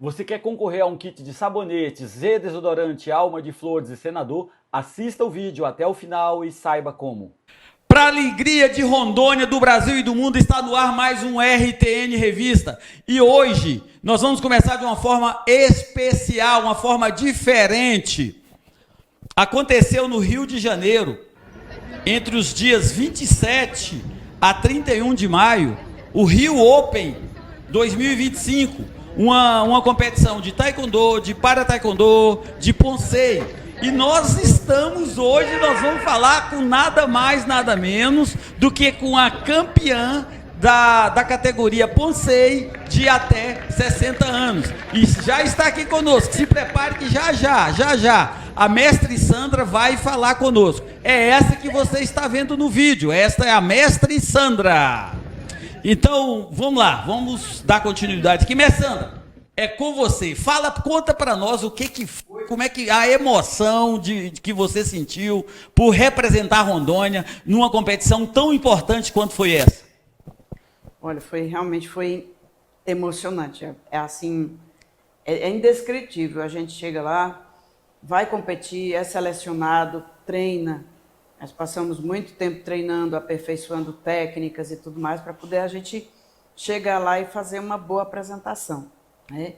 Você quer concorrer a um kit de sabonetes, Z desodorante, Alma de Flores e Senador? Assista o vídeo até o final e saiba como. Para alegria de Rondônia, do Brasil e do mundo, está no ar mais um RTN Revista. E hoje nós vamos começar de uma forma especial, uma forma diferente. Aconteceu no Rio de Janeiro, entre os dias 27 a 31 de maio, o Rio Open 2025. Uma competição de taekwondo, de para-taekwondo, de Poncei. E nós vamos falar com nada mais, nada menos do que com a campeã da categoria Poncei de até 60 anos. E já está aqui conosco, se prepare que já, a mestre Sandra vai falar conosco. É essa que você está vendo no vídeo, esta é a mestre Sandra. Então, vamos lá, vamos dar continuidade aqui. Mestre Sandra, é com você. Conta para nós o que foi, como é que a emoção que você sentiu por representar Rondônia numa competição tão importante quanto foi essa. Olha, realmente foi emocionante. É indescritível. A gente chega lá, vai competir, é selecionado, treina. Nós passamos muito tempo treinando, aperfeiçoando técnicas e tudo mais, para poder a gente chegar lá e fazer uma boa apresentação, né?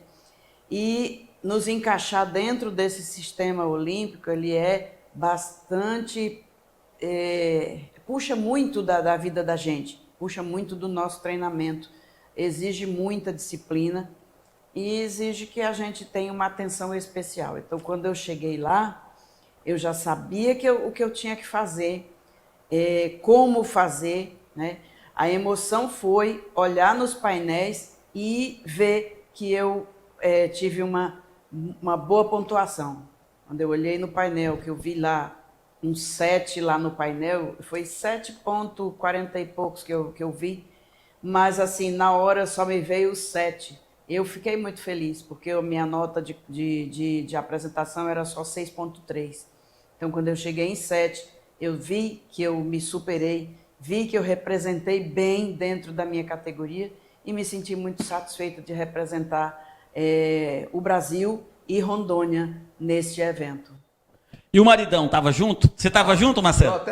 E nos encaixar dentro desse sistema olímpico, ele é bastante... puxa muito da vida da gente, puxa muito do nosso treinamento, exige muita disciplina e exige que a gente tenha uma atenção especial. Então, quando eu cheguei lá, eu já sabia o que eu tinha que fazer, como fazer, né? A emoção foi olhar nos painéis e ver que eu tive uma boa pontuação. Quando eu olhei no painel, que eu vi lá um 7 lá no painel, foi 7,40 e poucos que eu vi, mas assim, na hora só me veio o 7. Eu fiquei muito feliz, porque a minha nota de apresentação era só 6,3. Então, quando eu cheguei em 7, eu vi que eu me superei, vi que eu representei bem dentro da minha categoria e me senti muito satisfeita de representar o Brasil e Rondônia neste evento. E o maridão estava junto? Você estava junto, Marcelo?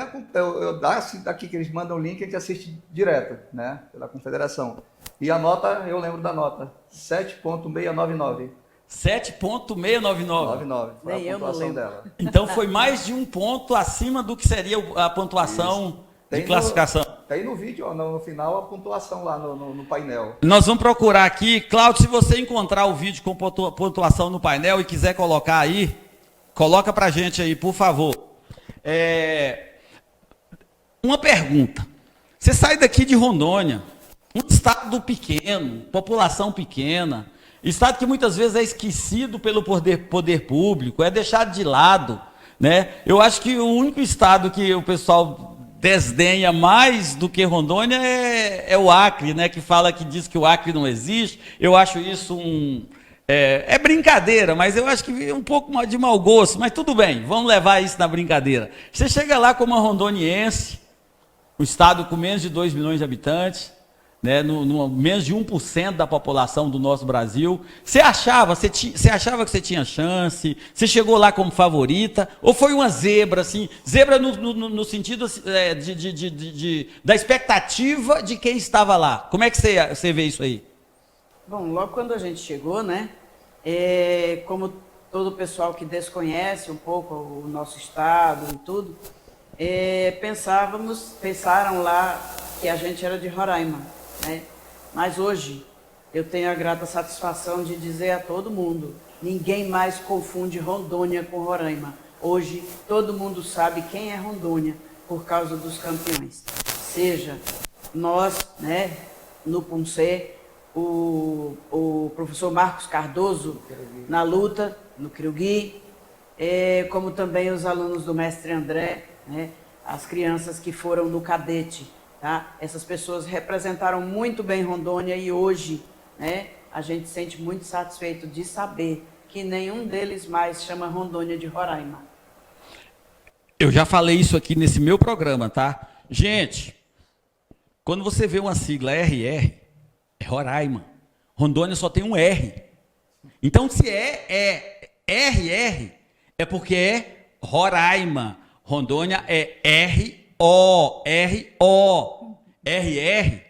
Daqui que eles mandam o link, a gente assiste direto, né, pela confederação. E a nota, eu lembro da nota, 7,699. 7,699. Foi a pontuação dela. Então foi mais de um ponto acima do que seria a pontuação de classificação. Tem no vídeo, no final, a pontuação lá no painel. Nós vamos procurar aqui. Cláudio, se você encontrar o vídeo com pontuação no painel e quiser colocar aí, coloca pra gente aí, por favor. Uma pergunta. Você sai daqui de Rondônia, um estado pequeno, população pequena, estado que muitas vezes é esquecido pelo poder público, é deixado de lado, né? Eu acho que o único estado que o pessoal desdenha mais do que Rondônia é o Acre, né? Que diz que o Acre não existe. Eu acho isso é brincadeira, mas eu acho que é um pouco de mau gosto, mas tudo bem, vamos levar isso na brincadeira. Você chega lá como uma rondoniense, um estado com menos de 2 milhões de habitantes, né, menos de 1% da população do nosso Brasil. Você achava que você tinha chance? Você chegou lá como favorita? Ou foi uma zebra, assim? Zebra no sentido da expectativa de quem estava lá. Como é que você vê isso aí? Bom, logo quando a gente chegou, né, como todo o pessoal que desconhece um pouco o nosso estado e tudo, pensaram lá que a gente era de Roraima, né? Mas hoje eu tenho a grata satisfação de dizer a todo mundo, ninguém mais confunde Rondônia com Roraima. Hoje todo mundo sabe quem é Rondônia por causa dos campeões. Seja nós, né, no Poncei, o professor Marcos Cardoso na luta, no Criugui, como também os alunos do mestre André, né, as crianças que foram no cadete, tá? Essas pessoas representaram muito bem Rondônia e hoje, né, a gente se sente muito satisfeito de saber que nenhum deles mais chama Rondônia de Roraima. Eu já falei isso aqui nesse meu programa, tá? Gente, quando você vê uma sigla RR, é Roraima. Rondônia só tem um R. Então, se é RR, é porque é Roraima. Rondônia é R-O-R-O. RR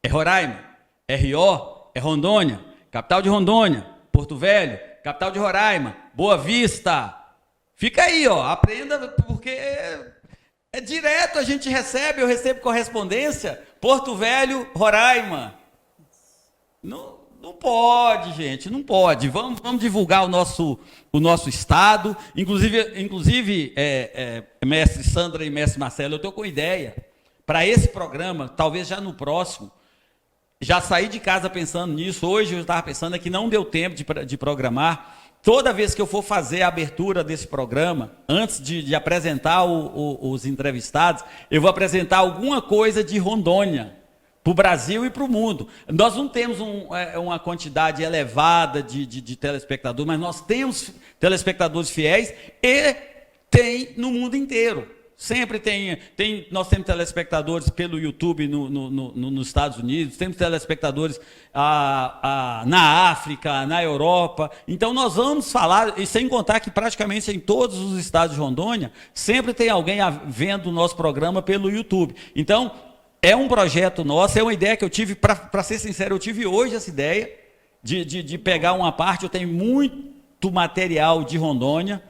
é Roraima. R-O é Rondônia. Capital de Rondônia. Porto Velho. Capital de Roraima. Boa Vista. Fica aí, ó. Aprenda, porque é direto, a gente recebe, eu recebo correspondência. Porto Velho, Roraima. Não pode, gente, não pode. Vamos divulgar o nosso estado. Inclusive mestre Sandra e mestre Marcelo, eu estou com ideia para esse programa, talvez já no próximo. Já saí de casa pensando nisso. Hoje eu estava pensando que não deu tempo de programar. Toda vez que eu for fazer a abertura desse programa, antes de apresentar os entrevistados, eu vou apresentar alguma coisa de Rondônia, para o Brasil e para o mundo. Nós não temos uma quantidade elevada de telespectadores, mas nós temos telespectadores fiéis e tem no mundo inteiro. Sempre nós temos telespectadores pelo YouTube nos Estados Unidos, temos telespectadores na África, na Europa. Então nós vamos falar, e sem contar que praticamente em todos os estados de Rondônia, sempre tem alguém vendo o nosso programa pelo YouTube. Então, é um projeto nosso, é uma ideia que eu tive, para ser sincero, eu tive hoje essa ideia de pegar uma parte, eu tenho muito material de Rondônia,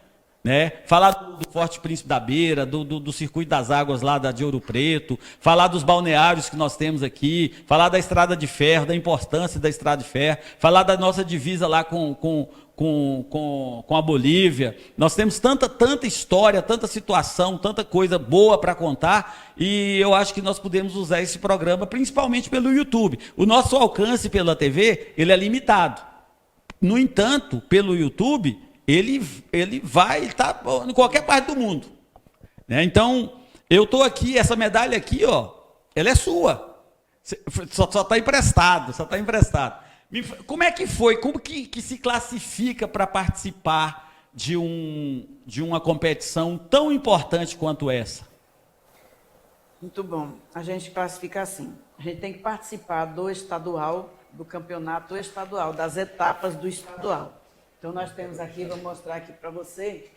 né? Falar do Forte Príncipe da Beira, do Circuito das Águas lá de Ouro Preto, falar dos balneários que nós temos aqui, falar da Estrada de Ferro, da importância da Estrada de Ferro, falar da nossa divisa lá com a Bolívia. Nós temos tanta história, tanta situação, tanta coisa boa para contar, e eu acho que nós podemos usar esse programa principalmente pelo YouTube. O nosso alcance pela TV, ele é limitado. No entanto, pelo YouTube, ele vai estar em qualquer parte do mundo, né? Então, eu estou aqui, essa medalha aqui, ó, ela é sua. Só está emprestado, Como é que foi? Como que se classifica para participar de uma competição tão importante quanto essa? Muito bom. A gente classifica assim. A gente tem que participar do estadual, do campeonato estadual, das etapas do estadual. Então, nós temos aqui, vou mostrar aqui para você,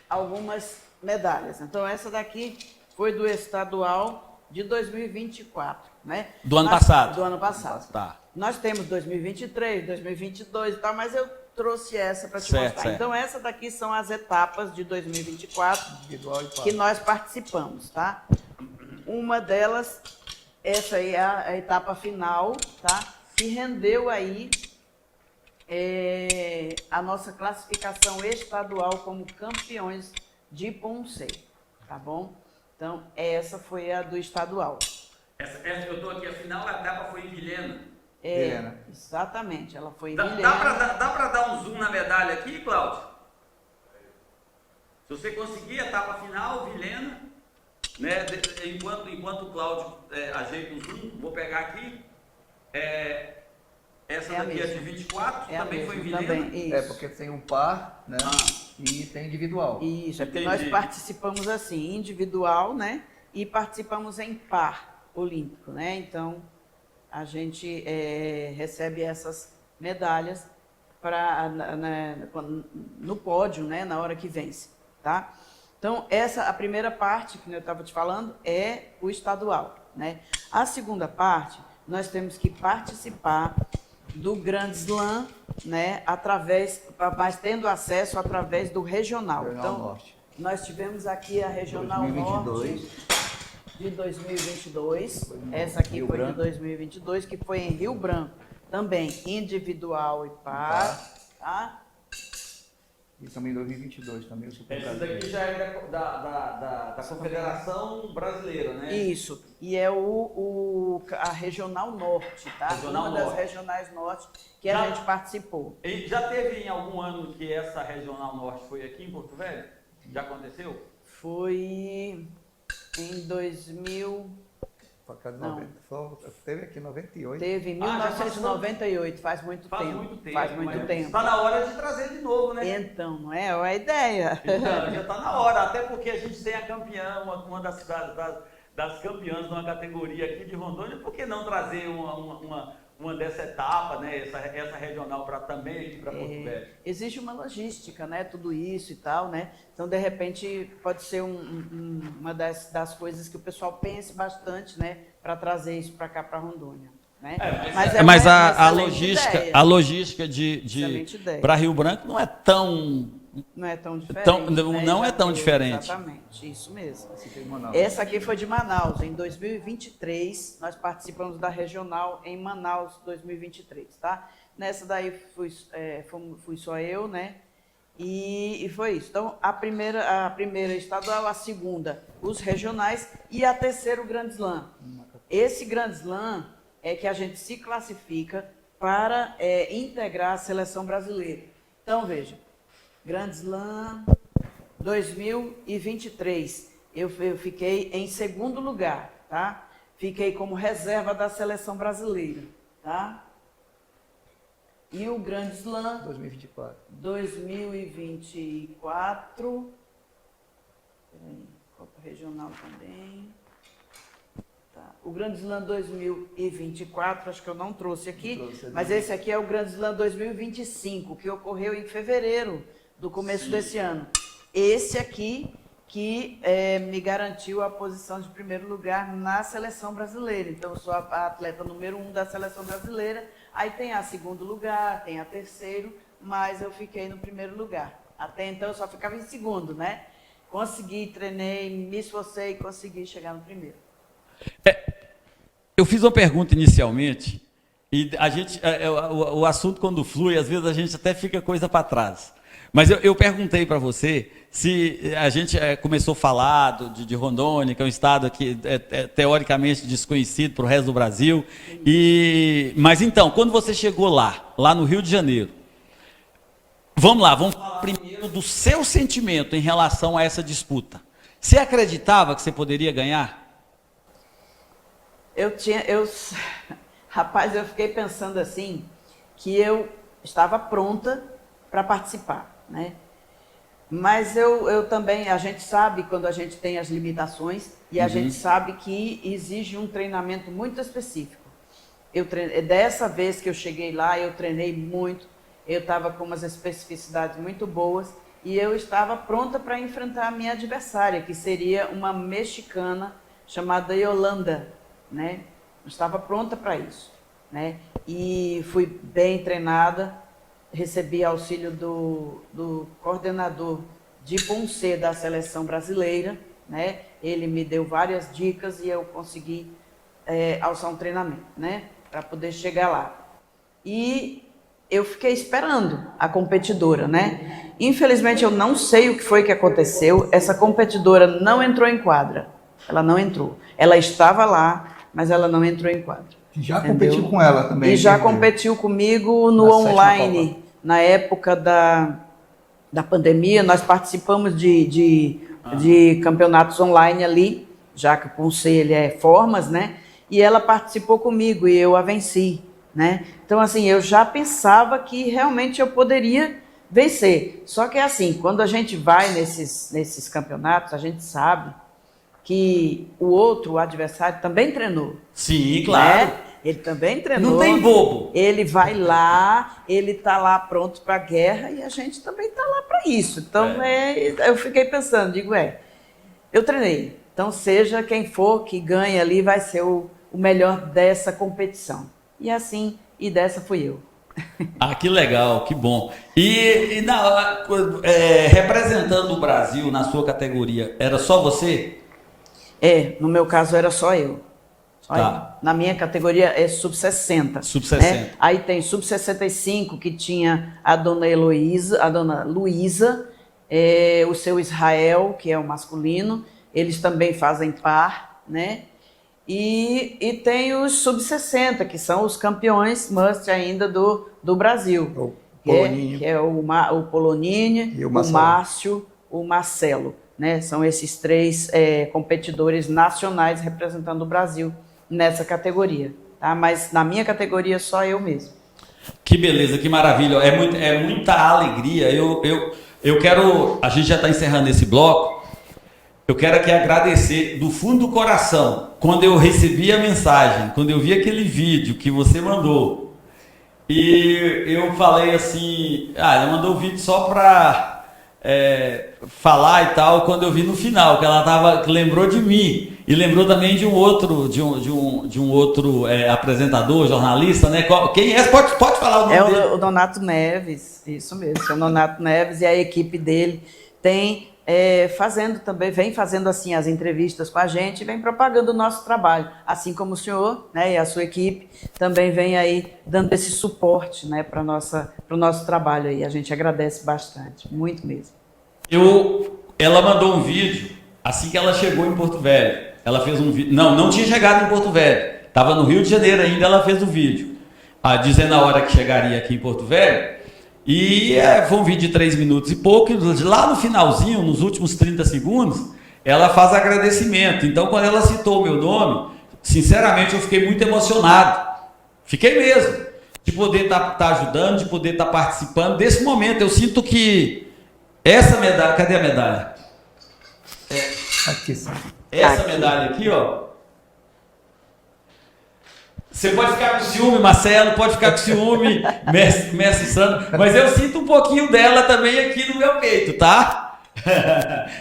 algumas medalhas. Então, essa daqui foi do estadual de 2024, né? Do ano passado? Do ano passado. Tá. Nós temos 2023, 2022 e tal, mas eu trouxe essa para te mostrar. Certo. Então, essa daqui são as etapas de 2024 que nós participamos, tá? Uma delas, essa aí é a etapa final, tá? Que rendeu aí a nossa classificação estadual como campeões de Poncei, tá bom? Então, essa foi a do estadual. Essa que eu estou aqui, a final da etapa foi em Vilhena. Vilhena. Exatamente, ela foi em Vilhena. Dá para dar um zoom na medalha aqui, Cláudio? Se você conseguir a etapa final, Vilhena, né? Enquanto o Cláudio ajeita o zoom, vou pegar aqui. Essa daqui é de 24, também foi em Vilhena? Também, porque tem um par, né? E tem individual. Isso, é porque nós participamos assim, individual, né? E participamos em par olímpico, né? Então, a gente recebe essas medalhas no pódio, né? Na hora que vence, tá? Então, a primeira parte, que eu estava te falando, é o estadual, né? A segunda parte, nós temos que participar do Grand Slam, né, mas tendo acesso através do regional. Então, Norte. nós tivemos aqui a Regional 2022. Norte de 2022. Essa aqui foi de 2022, que foi em Rio Branco. Também individual e par. Tá? E também em 2022 também o Super Essa Brasileiro. daqui já é da Confederação Brasileira, né? Isso. E é a Regional Norte, tá? Regional Uma das Norte. regionais norte que a gente participou. E já teve em algum ano que essa Regional Norte foi aqui em Porto Velho? Já aconteceu? Foi em 2000... Não. Teve aqui em 98. Teve em 1998, faz muito tempo. Faz muito tempo. Está na hora de trazer de novo, né? Então, não é? É a ideia. Então, já está na hora, até porque a gente tem a campeã, uma das campeãs de uma categoria aqui de Rondônia, por que não trazer uma dessa etapa, né? Essa regional para também ir para Porto Velho? Existe uma logística, né? Tudo isso e tal, né? Então, de repente, pode ser uma das coisas que o pessoal pense bastante, né? Para trazer isso para cá, para Rondônia. Né? Mas a a logística de para Rio Branco não é tão diferente. Não é tão diferente. Exatamente, isso mesmo. Essa aqui foi de Manaus. Em 2023, nós participamos da regional em Manaus 2023, tá? Nessa daí fui só eu, né? E foi isso. Então, a primeira estadual, a segunda, os regionais e a terceira, o Grand Slam. Esse Grand Slam é que a gente se classifica para integrar a seleção brasileira. Então, veja, Grand Slam 2023, eu fiquei em segundo lugar, tá? Fiquei como reserva da seleção brasileira, tá? E o Grand Slam 2024, Copa Regional também. Tá. O Grand Slam 2024, acho que eu não trouxe aqui, mas esse aqui é o Grand Slam 2025, que ocorreu em fevereiro do começo desse ano. Esse aqui que me garantiu a posição de primeiro lugar na seleção brasileira. Então, eu sou a atleta número 1 da seleção brasileira. Aí tem a segundo lugar, tem a terceiro, mas eu fiquei no primeiro lugar. Até então, eu só ficava em segundo, né? Consegui, treinei, me esforcei e consegui chegar no primeiro. Eu fiz uma pergunta inicialmente e o assunto quando flui, às vezes a gente até fica coisa para trás. Mas eu perguntei para você se a gente começou a falar de Rondônia, que é um estado que é teoricamente desconhecido para o resto do Brasil. Mas então, quando você chegou lá no Rio de Janeiro, vamos falar primeiro do seu sentimento em relação a essa disputa. Você acreditava que você poderia ganhar? Rapaz, eu fiquei pensando assim, que eu estava pronta para participar, né? Mas eu também, a gente sabe quando a gente tem as limitações e a gente sabe que exige um treinamento muito específico. Dessa vez que eu cheguei lá, eu treinei muito, eu estava com umas especificidades muito boas e eu estava pronta para enfrentar a minha adversária, que seria uma mexicana chamada Yolanda, né? Eu estava pronta para isso, né? E fui bem treinada, recebi auxílio do coordenador de Ponce da seleção brasileira, né? Ele me deu várias dicas e eu consegui alçar um treinamento, né? Para poder chegar lá. E eu fiquei esperando a competidora, né? Infelizmente eu não sei o que foi que aconteceu. Essa competidora não entrou em quadra. Ela não entrou. Ela estava lá, mas ela não entrou em quadra. Já competiu com ela também. E já competiu comigo no online. Na época da pandemia, nós participamos de campeonatos online ali, já que o Ponce ele é formas, né? E ela participou comigo e eu a venci, né? Então, assim, eu já pensava que realmente eu poderia vencer. Só que, assim, quando a gente vai nesses campeonatos, a gente sabe que o adversário também treinou. Sim, claro. Né? Ele também treinou. Não tem bobo. Ele vai lá, ele está lá pronto para a guerra e a gente também está lá para isso. Então, eu fiquei pensando, eu treinei. Então, seja quem for que ganhe ali, vai ser o melhor dessa competição. E assim, dessa fui eu. Ah, que legal, que bom. Representando o Brasil na sua categoria, era só você? No meu caso era só eu. Tá. Na minha categoria é sub-60. Sub-60. Né? Aí tem sub-65, que tinha a dona Luísa, o seu Israel, que é o masculino, eles também fazem par, né? E tem os sub-60, que são os campeões must ainda do Brasil. O Poloninho. Que é o Poloninho, e o Márcio, o Marcelo. Né? São esses três competidores nacionais representando o Brasil nessa categoria, tá? Mas na minha categoria só eu mesmo. Que beleza, que maravilha, é muita alegria. Eu quero, a gente já está encerrando esse bloco, eu quero aqui agradecer do fundo do coração quando eu recebi a mensagem, quando eu vi aquele vídeo que você mandou, e eu falei assim, ela mandou o vídeo só para falar e tal, quando eu vi no final, que ela lembrou de mim, e lembrou também de um outro, apresentador, jornalista, né? Quem é? Pode falar o nome dele. O Nonato Neves, isso mesmo, é o Nonato Neves, e a equipe dele vem fazendo assim as entrevistas com a gente, vem propagando o nosso trabalho, assim como o senhor, né, e a sua equipe também vem aí dando esse suporte, né, para o nosso trabalho aí. A gente agradece bastante, muito mesmo. Ela mandou um vídeo assim que ela chegou em Porto Velho. Ela fez um vídeo. Não tinha chegado em Porto Velho. Estava no Rio de Janeiro ainda. Ela fez o vídeo, dizendo a hora que chegaria aqui em Porto Velho. E foi um vídeo de 3 minutos e pouco. Lá no finalzinho, nos últimos 30 segundos, ela faz agradecimento. Então, quando ela citou o meu nome, sinceramente, eu fiquei muito emocionado. Fiquei mesmo. De poder estar ajudando, de poder estar participando desse momento. Eu sinto que essa medalha... Cadê a medalha? Aqui, sim. Essa medalha aqui, ó. Você pode ficar com ciúme, Marcelo, pode ficar com ciúme, Mestre Sandro, mas eu sinto um pouquinho dela também aqui no meu peito, tá?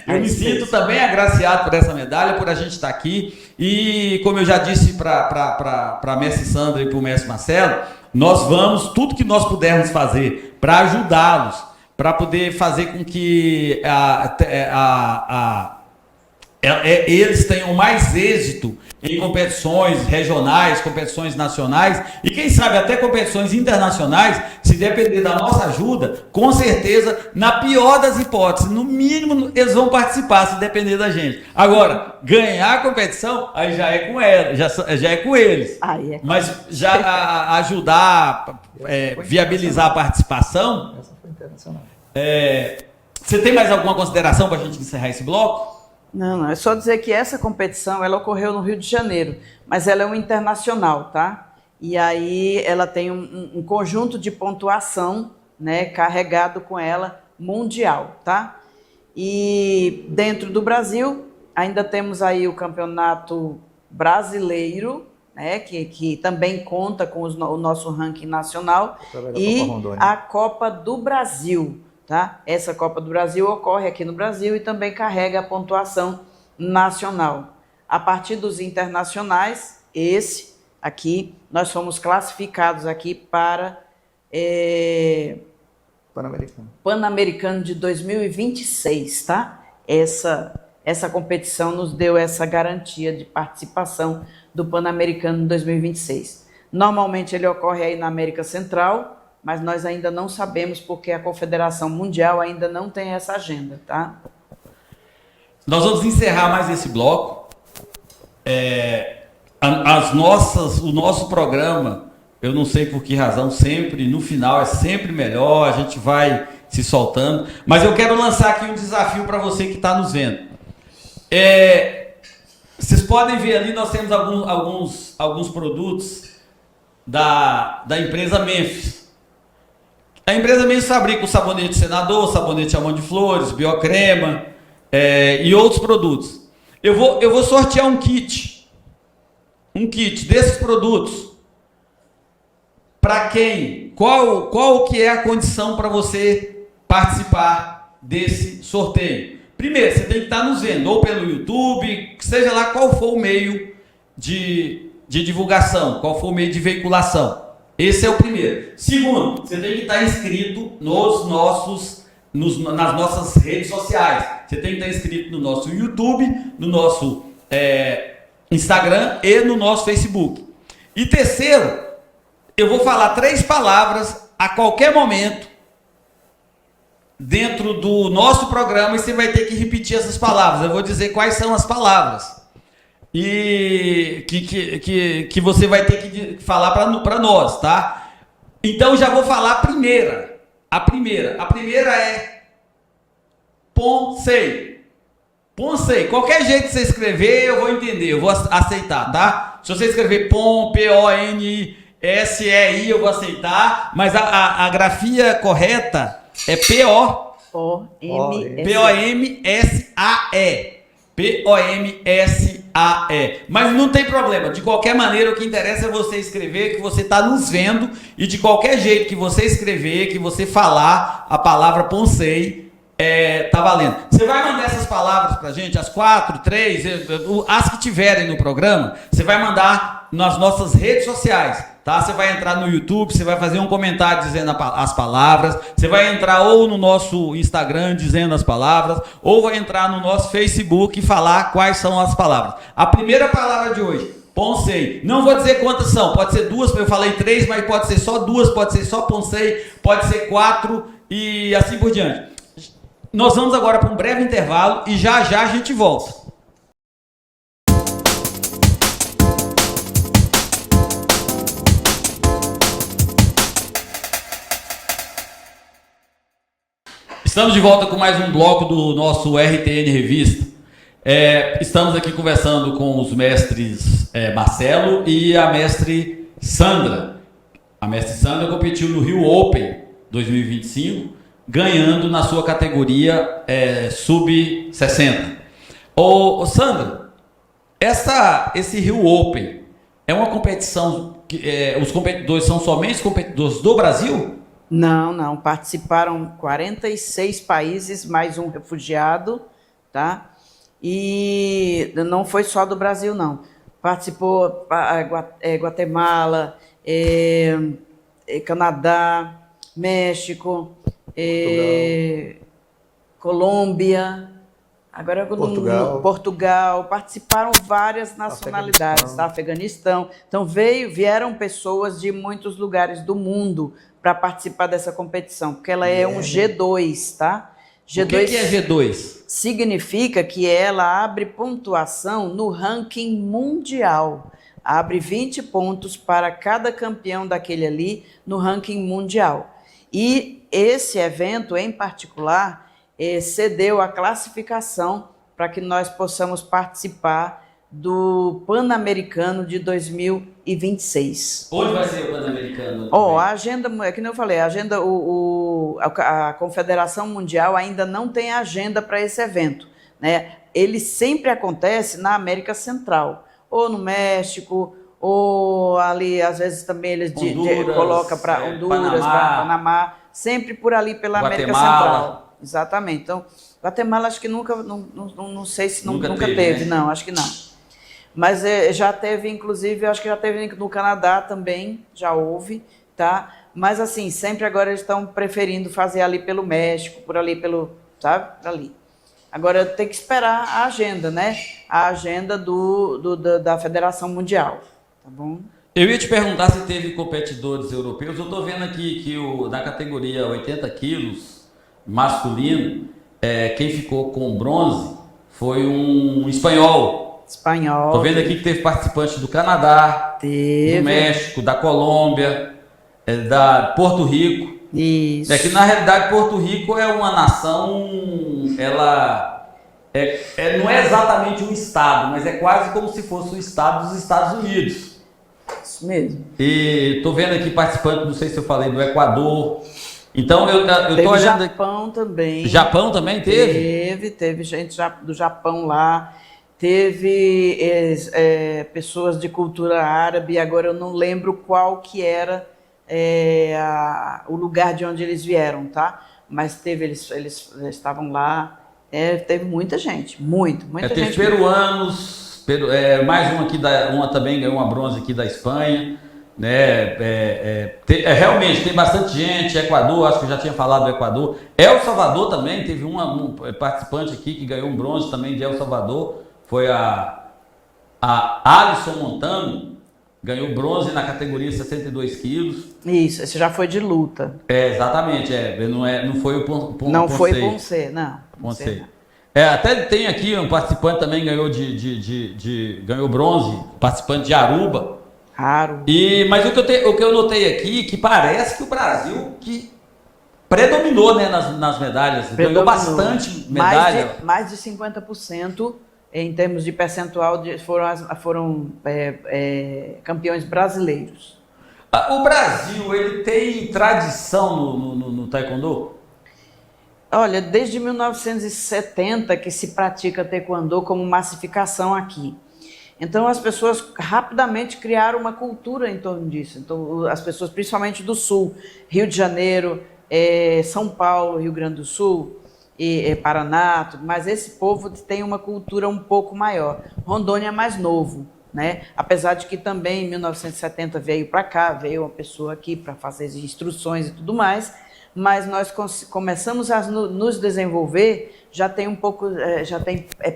Eu me sinto também agraciado por essa medalha, por a gente estar aqui. E como eu já disse para Mestre Sandro e para o Mestre Marcelo, nós vamos, tudo que nós pudermos fazer para ajudá-los, para poder fazer com que eles tenham mais êxito em competições regionais, competições nacionais e quem sabe até competições internacionais. Se depender da nossa ajuda, com certeza, na pior das hipóteses, no mínimo eles vão participar, se depender da gente. Agora, ganhar a competição, aí já é com ela, já é com eles. Mas já ajudar, viabilizar a participação. Essa foi internacional. Você tem mais alguma consideração para a gente encerrar esse bloco? Não, é só dizer que essa competição, ela ocorreu no Rio de Janeiro, mas ela é um internacional, tá? E aí ela tem um conjunto de pontuação, né, carregado com ela, mundial, tá? E dentro do Brasil, ainda temos aí o campeonato brasileiro, né, que também conta com o nosso ranking nacional, e a Copa do Brasil. Tá? Essa Copa do Brasil ocorre aqui no Brasil e também carrega a pontuação nacional. A partir dos internacionais, esse aqui, nós fomos classificados aqui para Pan-Americano de 2026, tá? Essa competição nos deu essa garantia de participação do Pan-Americano de 2026. Normalmente ele ocorre aí na América Central, mas nós ainda não sabemos porque a Confederação Mundial ainda não tem essa agenda, tá? Nós vamos encerrar mais esse bloco. O nosso programa, eu não sei por que razão, sempre, no final é sempre melhor, a gente vai se soltando, mas eu quero lançar aqui um desafio para você que está nos vendo. Vocês podem ver ali, nós temos alguns produtos da empresa Memphis. A empresa mesmo fabrica o sabonete Senador, sabonete à mão de flores, biocrema e outros produtos. Eu vou sortear um kit desses produtos. Para quem? Qual que é a condição para você participar desse sorteio? Primeiro, você tem que estar nos vendo, ou pelo YouTube, seja lá qual for o meio de divulgação, qual for o meio de veiculação. Esse é o primeiro. Segundo, você tem que estar inscrito nas nossas redes sociais. Você tem que estar inscrito no nosso YouTube, no nosso Instagram e no nosso Facebook. E terceiro, eu vou falar 3 palavras a qualquer momento dentro do nosso programa e você vai ter que repetir essas palavras. Eu vou dizer quais são as palavras. E que você vai ter que falar para nós, tá? Então já vou falar a primeira. A primeira é Ponsei. Ponsei. Qualquer jeito que você escrever, eu vou entender, eu vou aceitar, tá? Se você escrever P-O-N-S-E-I, eu vou aceitar, mas a grafia correta é P-O-M-S-A-E. P-O-M-S-A-E. Mas não tem problema, de qualquer maneira o que interessa é você escrever, que você está nos vendo, e de qualquer jeito que você escrever, que você falar a palavra Ponsei, tá valendo. Você vai mandar essas palavras pra gente, as 4, 3, as que tiverem no programa, você vai mandar nas nossas redes sociais, tá? Você vai entrar no YouTube, você vai fazer um comentário dizendo as palavras, você vai entrar ou no nosso Instagram dizendo as palavras, ou vai entrar no nosso Facebook e falar quais são as palavras. A primeira palavra de hoje, Ponsei. Não vou dizer quantas são, pode ser 2, eu falei 3, mas pode ser só 2, pode ser só Ponsei, pode ser 4 e assim por diante. Nós vamos agora para um breve intervalo e já já a gente volta. Estamos de volta com mais um bloco do nosso RTN Revista. Estamos aqui conversando com os mestres Marcelo e a mestre Sandra. A mestre Sandra competiu no Rio Open 2025, ganhando na sua categoria sub-60. Ô Sandra, esse Rio Open é uma competição que os competidores são somente competidores do Brasil? Não. Participaram 46 países, mais um refugiado, tá? E não foi só do Brasil, não. Participou Guatemala, Canadá, México, Colômbia, agora Portugal, participaram várias nacionalidades, tá? Afeganistão. Então vieram pessoas de muitos lugares do mundo para participar dessa competição, porque ela é um G2, tá? G2, o que é G2? Significa que ela abre pontuação no ranking mundial. Abre 20 pontos para cada campeão daquele ali no ranking mundial. E esse evento, em particular, cedeu a classificação para que nós possamos participar do Pan-Americano de 2026. Onde vai ser o Pan-Americano? A agenda, como eu falei, a Confederação Mundial ainda não tem agenda para esse evento, né? Ele sempre acontece na América Central, ou no México, ou ali, às vezes também eles colocam para Honduras, para Panamá, sempre por ali pela América Central. Exatamente. Então, Guatemala acho que não sei se nunca teve, né? Não, acho que não. Mas já teve, inclusive, acho que já teve no Canadá também, já houve, tá? Mas assim, sempre agora eles estão preferindo fazer ali pelo México, por ali sabe? Por ali. Agora tem que esperar a agenda, né? A agenda da Federação Mundial, tá bom? Eu ia te perguntar se teve competidores europeus. Eu estou vendo aqui que na categoria 80 quilos masculino, quem ficou com bronze foi um espanhol. Estou vendo aqui que teve participantes do Canadá, do México, da Colômbia, da Porto Rico. Isso. Que na realidade Porto Rico é uma nação, ela não é exatamente um estado, mas é quase como se fosse um estado dos Estados Unidos. Isso mesmo. E estou vendo aqui participantes, não sei se eu falei, do Equador. Então eu estou olhando. Japão também. Japão também teve? Teve gente do Japão lá. Teve pessoas de cultura árabe, agora eu não lembro qual que era o lugar de onde eles vieram, tá? Mas eles estavam lá, teve muita gente, muita gente. Teve peruanos, mais um aqui, uma também ganhou uma bronze aqui da Espanha, né? Realmente tem bastante gente. Equador, acho que eu já tinha falado do Equador. El Salvador também, teve um participante aqui que ganhou um bronze também de El Salvador. Foi a Alisson Montano, ganhou bronze na categoria 62 quilos. Isso, esse já foi de luta. Exatamente, não foi o Ponsei. Não foi Ponsei, não. Ponsei. Até tem aqui um participante também ganhou ganhou bronze, participante de Aruba. Mas o que eu notei aqui, que parece que o Brasil que predominou, né, nas medalhas, ganhou bastante medalha. Mais de 50%. Em termos de percentual, foram campeões brasileiros. O Brasil, ele tem tradição no taekwondo? Olha, desde 1970 que se pratica taekwondo como massificação aqui. Então as pessoas rapidamente criaram uma cultura em torno disso. Então as pessoas, principalmente do Sul, Rio de Janeiro, São Paulo, Rio Grande do Sul, Paraná, mas esse povo tem uma cultura um pouco maior. Rondônia é mais novo, né? Apesar de que também em 1970 veio para cá, veio uma pessoa aqui para fazer as instruções e tudo mais, mas nós começamos a nos desenvolver já tem um pouco,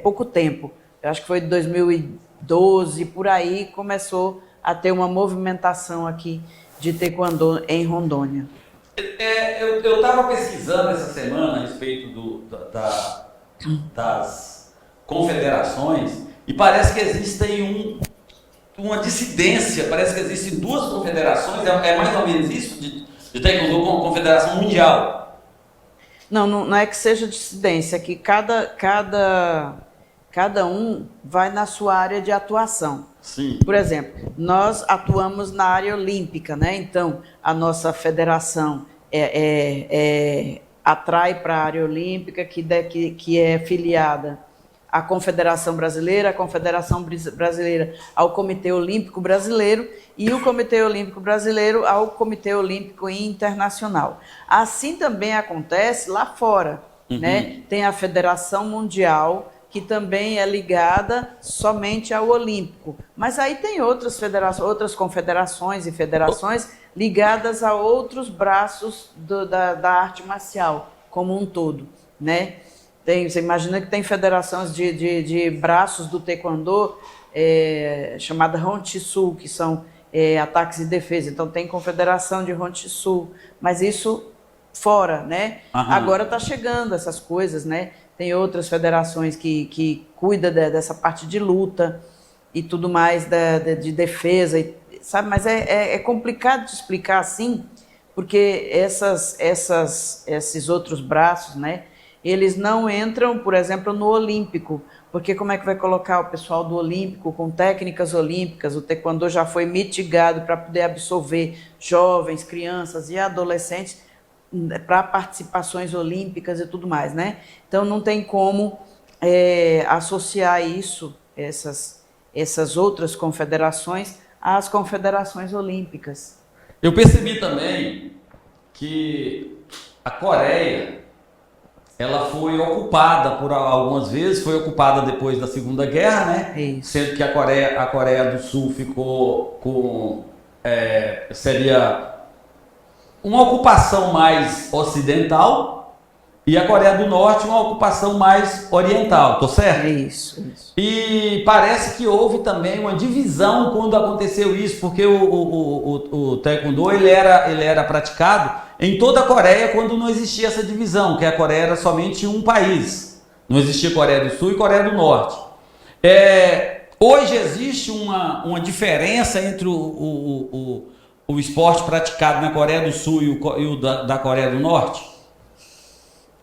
pouco tempo. Eu acho que foi de 2012, por aí começou a ter uma movimentação aqui de taekwondo em Rondônia. Eu estava pesquisando essa semana a respeito das confederações e parece que existem uma dissidência, parece que existem duas confederações, é mais ou menos isso de taekwondo com a confederação mundial? Não é que seja dissidência, é que cada um vai na sua área de atuação. Sim. Por exemplo, nós atuamos na área olímpica, né? Então, a nossa federação atrai para a área olímpica, que é filiada à Confederação Brasileira, a Confederação Brasileira ao Comitê Olímpico Brasileiro e o Comitê Olímpico Brasileiro ao Comitê Olímpico Internacional. Assim também acontece lá fora, né? Tem a Federação Mundial, que também é ligada somente ao Olímpico. Mas aí tem outras confederações e federações ligadas a outros braços da arte marcial, como um todo, né? Você imagina que tem federações de braços do taekwondo, chamada Honshisu, que são ataques e defesa. Então tem confederação de Honshisu, mas isso fora, né? Agora está chegando essas coisas, né? Tem outras federações que cuidam dessa parte de luta e tudo mais, de defesa, sabe? Mas é complicado de explicar assim, porque esses outros braços, né? Eles não entram, por exemplo, no Olímpico, porque como é que vai colocar o pessoal do Olímpico com técnicas olímpicas? O taekwondo já foi mitigado para poder absorver jovens, crianças e adolescentes para participações olímpicas e tudo mais, né? Então não tem como associar isso, essas outras confederações, às confederações olímpicas. Eu percebi também que a Coreia, ela foi ocupada por algumas vezes, foi ocupada depois da Segunda Guerra, né? Isso. Sendo que a Coreia do Sul ficou com seria uma ocupação mais ocidental e a Coreia do Norte uma ocupação mais oriental, tô certo? É isso. E parece que houve também uma divisão quando aconteceu isso, porque o taekwondo ele era praticado em toda a Coreia quando não existia essa divisão, que a Coreia era somente um país, não existia Coreia do Sul e Coreia do Norte. Hoje existe uma diferença entre o esporte praticado na Coreia do Sul e o da Coreia do Norte?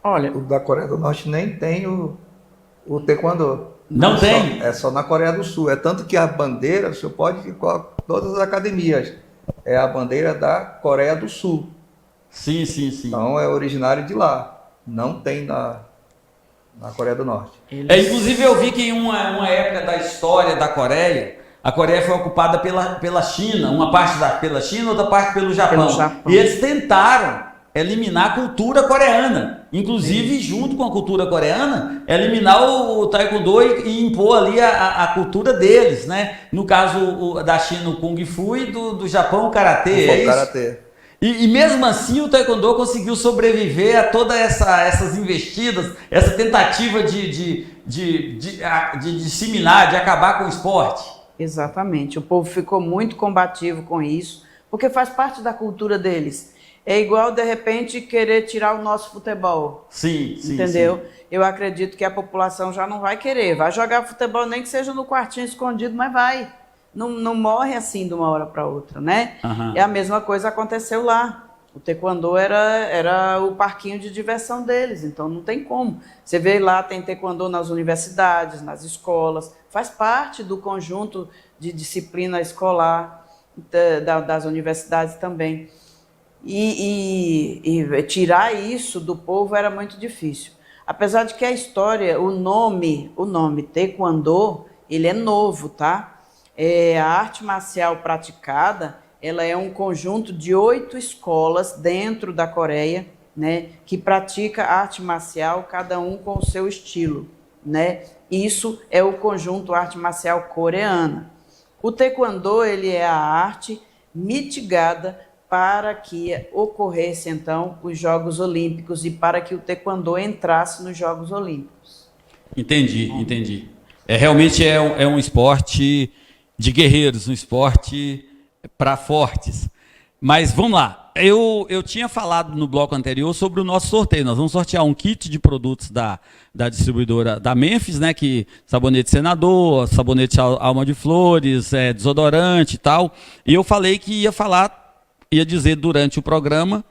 Olha, o da Coreia do Norte nem tem o taekwondo. Não tem? É só na Coreia do Sul. É tanto que a bandeira, você pode ir com todas as academias. É a bandeira da Coreia do Sul. Sim. Então é originário de lá. Não tem na Coreia do Norte. Inclusive eu vi que em uma época da história da Coreia, a Coreia foi ocupada pela China, uma parte pela China, outra parte pelo Japão. E eles tentaram eliminar a cultura coreana, inclusive junto com a cultura coreana, eliminar o taekwondo e impor ali a cultura deles, né? No caso da China o Kung Fu e do Japão o Karatê, O Karatê. E mesmo assim o taekwondo conseguiu sobreviver a todas essas investidas, essa tentativa de disseminar, de acabar com o esporte. Exatamente, o povo ficou muito combativo com isso, porque faz parte da cultura deles. É igual, de repente, querer tirar o nosso futebol. Sim. Entendeu? Sim. Eu acredito que a população já não vai querer. Vai jogar futebol, nem que seja no quartinho escondido, mas vai. Não morre assim de uma hora para outra, né? E a mesma coisa aconteceu lá. O taekwondo era o parquinho de diversão deles, então não tem como. Você vê lá, tem taekwondo nas universidades, nas escolas, faz parte do conjunto de disciplina escolar das universidades também. E tirar isso do povo era muito difícil. Apesar de que a história, o nome Taekwondo, ele é novo, tá? A arte marcial praticada, ela é um conjunto de 8 escolas dentro da Coreia, né, que pratica arte marcial, cada um com o seu estilo, né? Isso é o conjunto arte marcial coreana. O Taekwondo, ele é a arte mitigada para que ocorresse, então, os Jogos Olímpicos e para que o Taekwondo entrasse nos Jogos Olímpicos. Entendi. Realmente é um esporte de guerreiros, um esporte para fortes. Mas vamos lá. Eu tinha falado no bloco anterior sobre o nosso sorteio. Nós vamos sortear um kit de produtos da distribuidora da Memphis, né? Que sabonete Senador, sabonete Alma de Flores, desodorante e tal. E eu falei que ia dizer durante o programa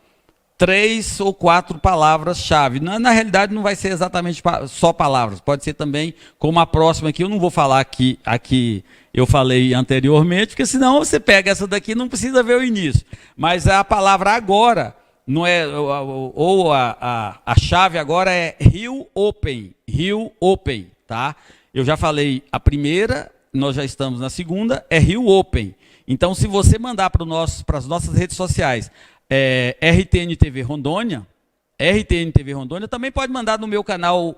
3 ou 4 palavras-chave. Na realidade, não vai ser exatamente só palavras, pode ser também como a próxima aqui. Eu não vou falar aqui eu falei anteriormente, porque senão você pega essa daqui e não precisa ver o início. Mas a palavra agora, não é, ou a chave agora é Rio Open, tá? Eu já falei a primeira, nós já estamos na segunda, é Rio Open. Então, se você mandar para as nossas redes sociais, RTN TV Rondônia, também pode mandar no meu canal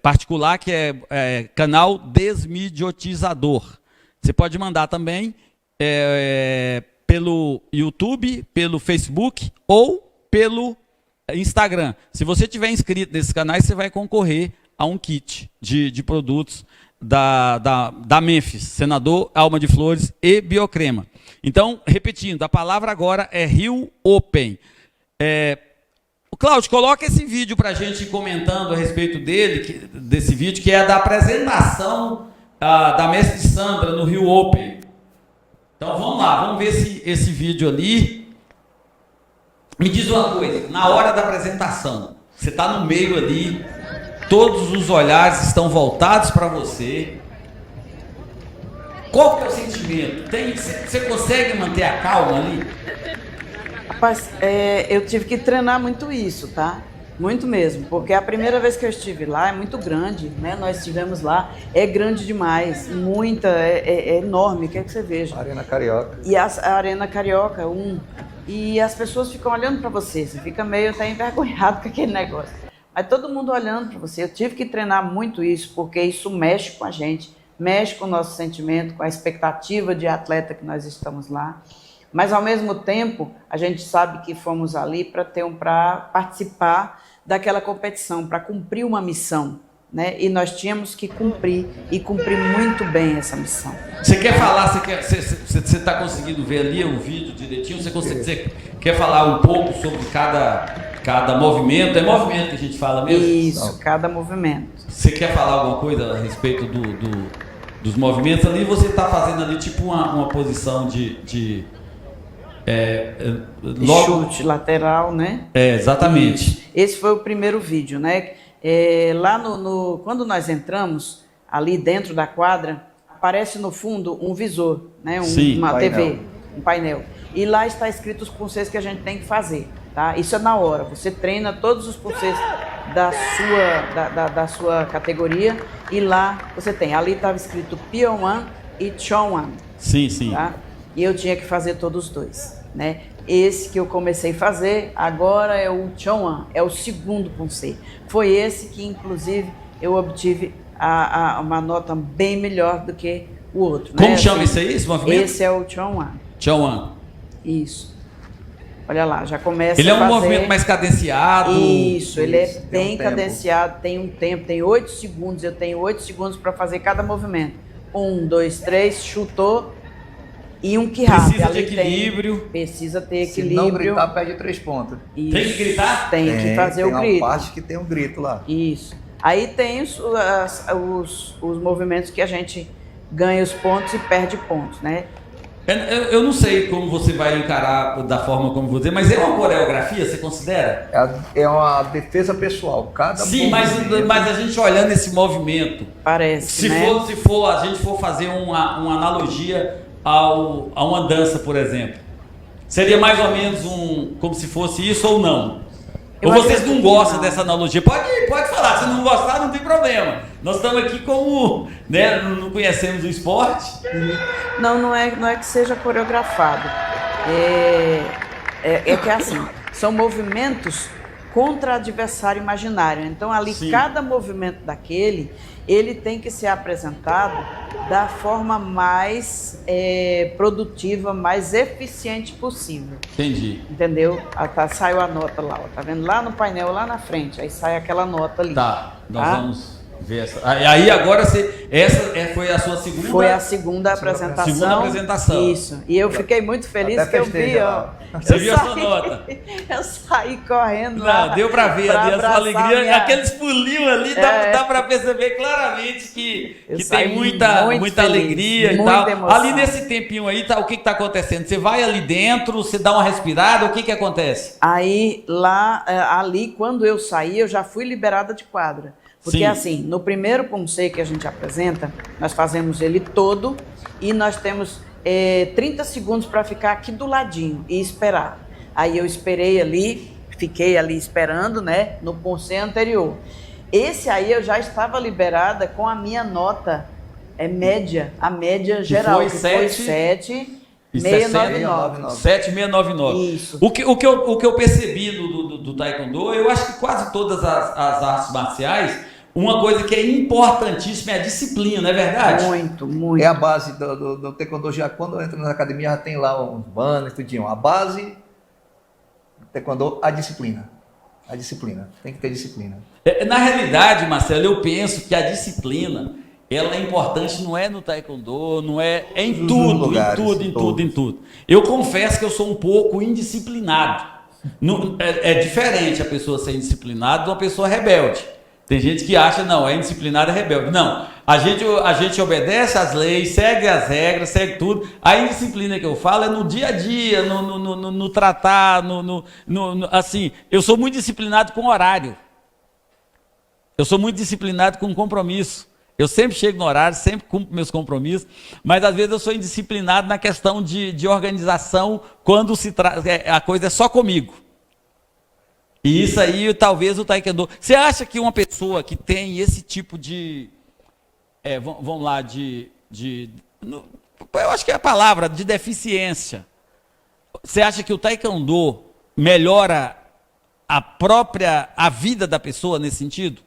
particular, que é canal Desmidiotizador. Você pode mandar também pelo YouTube, pelo Facebook ou pelo Instagram. Se você tiver inscrito nesses canais, você vai concorrer a um kit de produtos da Memphis, Senador, Alma de Flores e Biocrema. Então, repetindo, a palavra agora é Rio Open. Cláudio, coloca esse vídeo para a gente comentando a respeito desse vídeo, que é da apresentação da mestre Sandra no Rio Open. Então vamos lá, vamos ver esse vídeo ali. Me diz uma coisa, na hora da apresentação, você está no meio ali, todos os olhares estão voltados para você. Qual que é o sentimento? Você consegue manter a calma ali? Rapaz, eu tive que treinar muito isso, tá? Muito mesmo, porque a primeira vez que eu estive lá é muito grande, né? Nós estivemos lá, é grande demais, é enorme, quer que você veja. Arena Carioca. E a Arena Carioca, e as pessoas ficam olhando para você fica meio até envergonhado com aquele negócio. Mas todo mundo olhando para você. Eu tive que treinar muito isso, porque isso mexe com a gente, mexe com o nosso sentimento, com a expectativa de atleta que nós estamos lá. Mas, ao mesmo tempo, a gente sabe que fomos ali para participar daquela competição, para cumprir uma missão, né? E nós tínhamos que cumprir, e cumprir muito bem essa missão. Você quer falar, você está conseguindo ver ali o vídeo direitinho? Você quer falar um pouco sobre cada movimento? É movimento que a gente fala mesmo? Isso, cada movimento. Você quer falar alguma coisa a respeito dos movimentos? Ali você está fazendo ali tipo uma posição de chute lateral, né? Exatamente. Esse foi o primeiro vídeo, né? Lá quando nós entramos ali dentro da quadra, aparece no fundo um visor, né? Uma TV, um painel. E lá está escrito os pulseiros que a gente tem que fazer, tá? Isso é na hora. Você treina todos os pulseiros da sua categoria, e lá você tem. Ali estava escrito Pyeongwan e Chongwon. Sim. Tá? E eu tinha que fazer todos os dois, né? Esse que eu comecei a fazer agora é o Chongwon, é o segundo pulseiro. Foi esse que, inclusive, eu obtive uma nota bem melhor do que o outro. Como né? chama esse aí, esse movimento? Esse é o Chongwon. Chongwon. Isso. Olha lá, já começa Ele a é um movimento mais cadenciado. Isso, ele é tem bem cadenciado, tem um tempo, tem 8 segundos. Eu tenho 8 segundos para fazer cada movimento. 1, 2, 3, chutou. E um que rápido. Precisa de equilíbrio. Precisa ter Se equilíbrio. não gritar, perde 3 pontos. Isso. Tem que gritar? Tem que fazer o grito. Tem uma parte que tem um grito lá. Isso. Aí tem os movimentos que a gente ganha os pontos e perde pontos, né? Eu não sei como você vai encarar da forma como você, mas é uma coreografia, você considera? É uma defesa pessoal. Sim, mas a gente olhando esse movimento, parece, se né? a gente for fazer uma analogia a uma dança, por exemplo, Seria mais ou menos como se fosse isso ou não? Eu Ou vocês acredito não que gostam não. dessa analogia? Pode falar, se não gostar não tem problema. Nós estamos aqui como, né, não conhecemos o esporte. Não é que seja coreografado. É que é assim, são movimentos contra adversário imaginário. Então ali Sim. cada movimento daquele, ele tem que ser apresentado da forma mais produtiva, mais eficiente possível. Entendi. Entendeu? Saiu a nota lá, ó, tá vendo? Lá no painel, lá na frente, aí sai aquela nota ali. Tá, nós Tá? vamos ver essa. Aí agora foi a sua segunda? Foi a segunda apresentação. Segunda apresentação. Isso. E eu fiquei muito feliz Até que eu vi, festeja ó. lá. Você viu a sua nota? Eu saí correndo lá. Não, deu pra ver ali a sua abraçar alegria. minha- Aqueles pulinhos ali, dá pra perceber claramente Eu que saí tem muita muito feliz, alegria e muita tal. emoção. Ali nesse tempinho aí, o que tá acontecendo? Você vai ali dentro, você dá uma respirada, o que acontece? Aí, lá, ali, quando eu saí, eu já fui liberada de quadra. Porque, Sim. assim, no primeiro Pomsei que a gente apresenta, nós fazemos ele todo e nós temos 30 segundos para ficar aqui do ladinho e esperar. Aí eu esperei ali, fiquei ali esperando, né, no Pomsei anterior. Esse aí eu já estava liberada com a minha nota média, a média geral, foi que foi 7,699. 7699. Isso. O que eu percebi do Taekwondo, eu acho que quase todas as artes marciais, uma coisa que é importantíssima é a disciplina, não é verdade? Muito, muito. É a base do Taekwondo. Já quando entra na academia já tem lá uns banners, tudinho. A base do Taekwondo, a disciplina. A disciplina. Tem que ter disciplina. Na realidade, Marcelo, eu penso que a disciplina, ela é importante, não é no Taekwondo, não é em Nos tudo, lugares, em tudo. Eu confesso que eu sou um pouco indisciplinado. É diferente a pessoa ser indisciplinada de uma pessoa rebelde. Tem gente que acha, não, é indisciplinado, é rebelde. Não, a gente obedece às leis, segue as regras, segue tudo. A indisciplina que eu falo é no dia a dia, no tratar, assim, eu sou muito disciplinado com horário. Eu sou muito disciplinado com compromisso. Eu sempre chego no horário, sempre cumpro meus compromissos, mas às vezes eu sou indisciplinado na questão de organização quando a coisa é só comigo. E isso aí, talvez o Taekwondo. Você acha que uma pessoa que tem esse tipo de. Vamos lá, eu acho que é a palavra, de deficiência. Você acha que o Taekwondo melhora a vida da pessoa nesse sentido?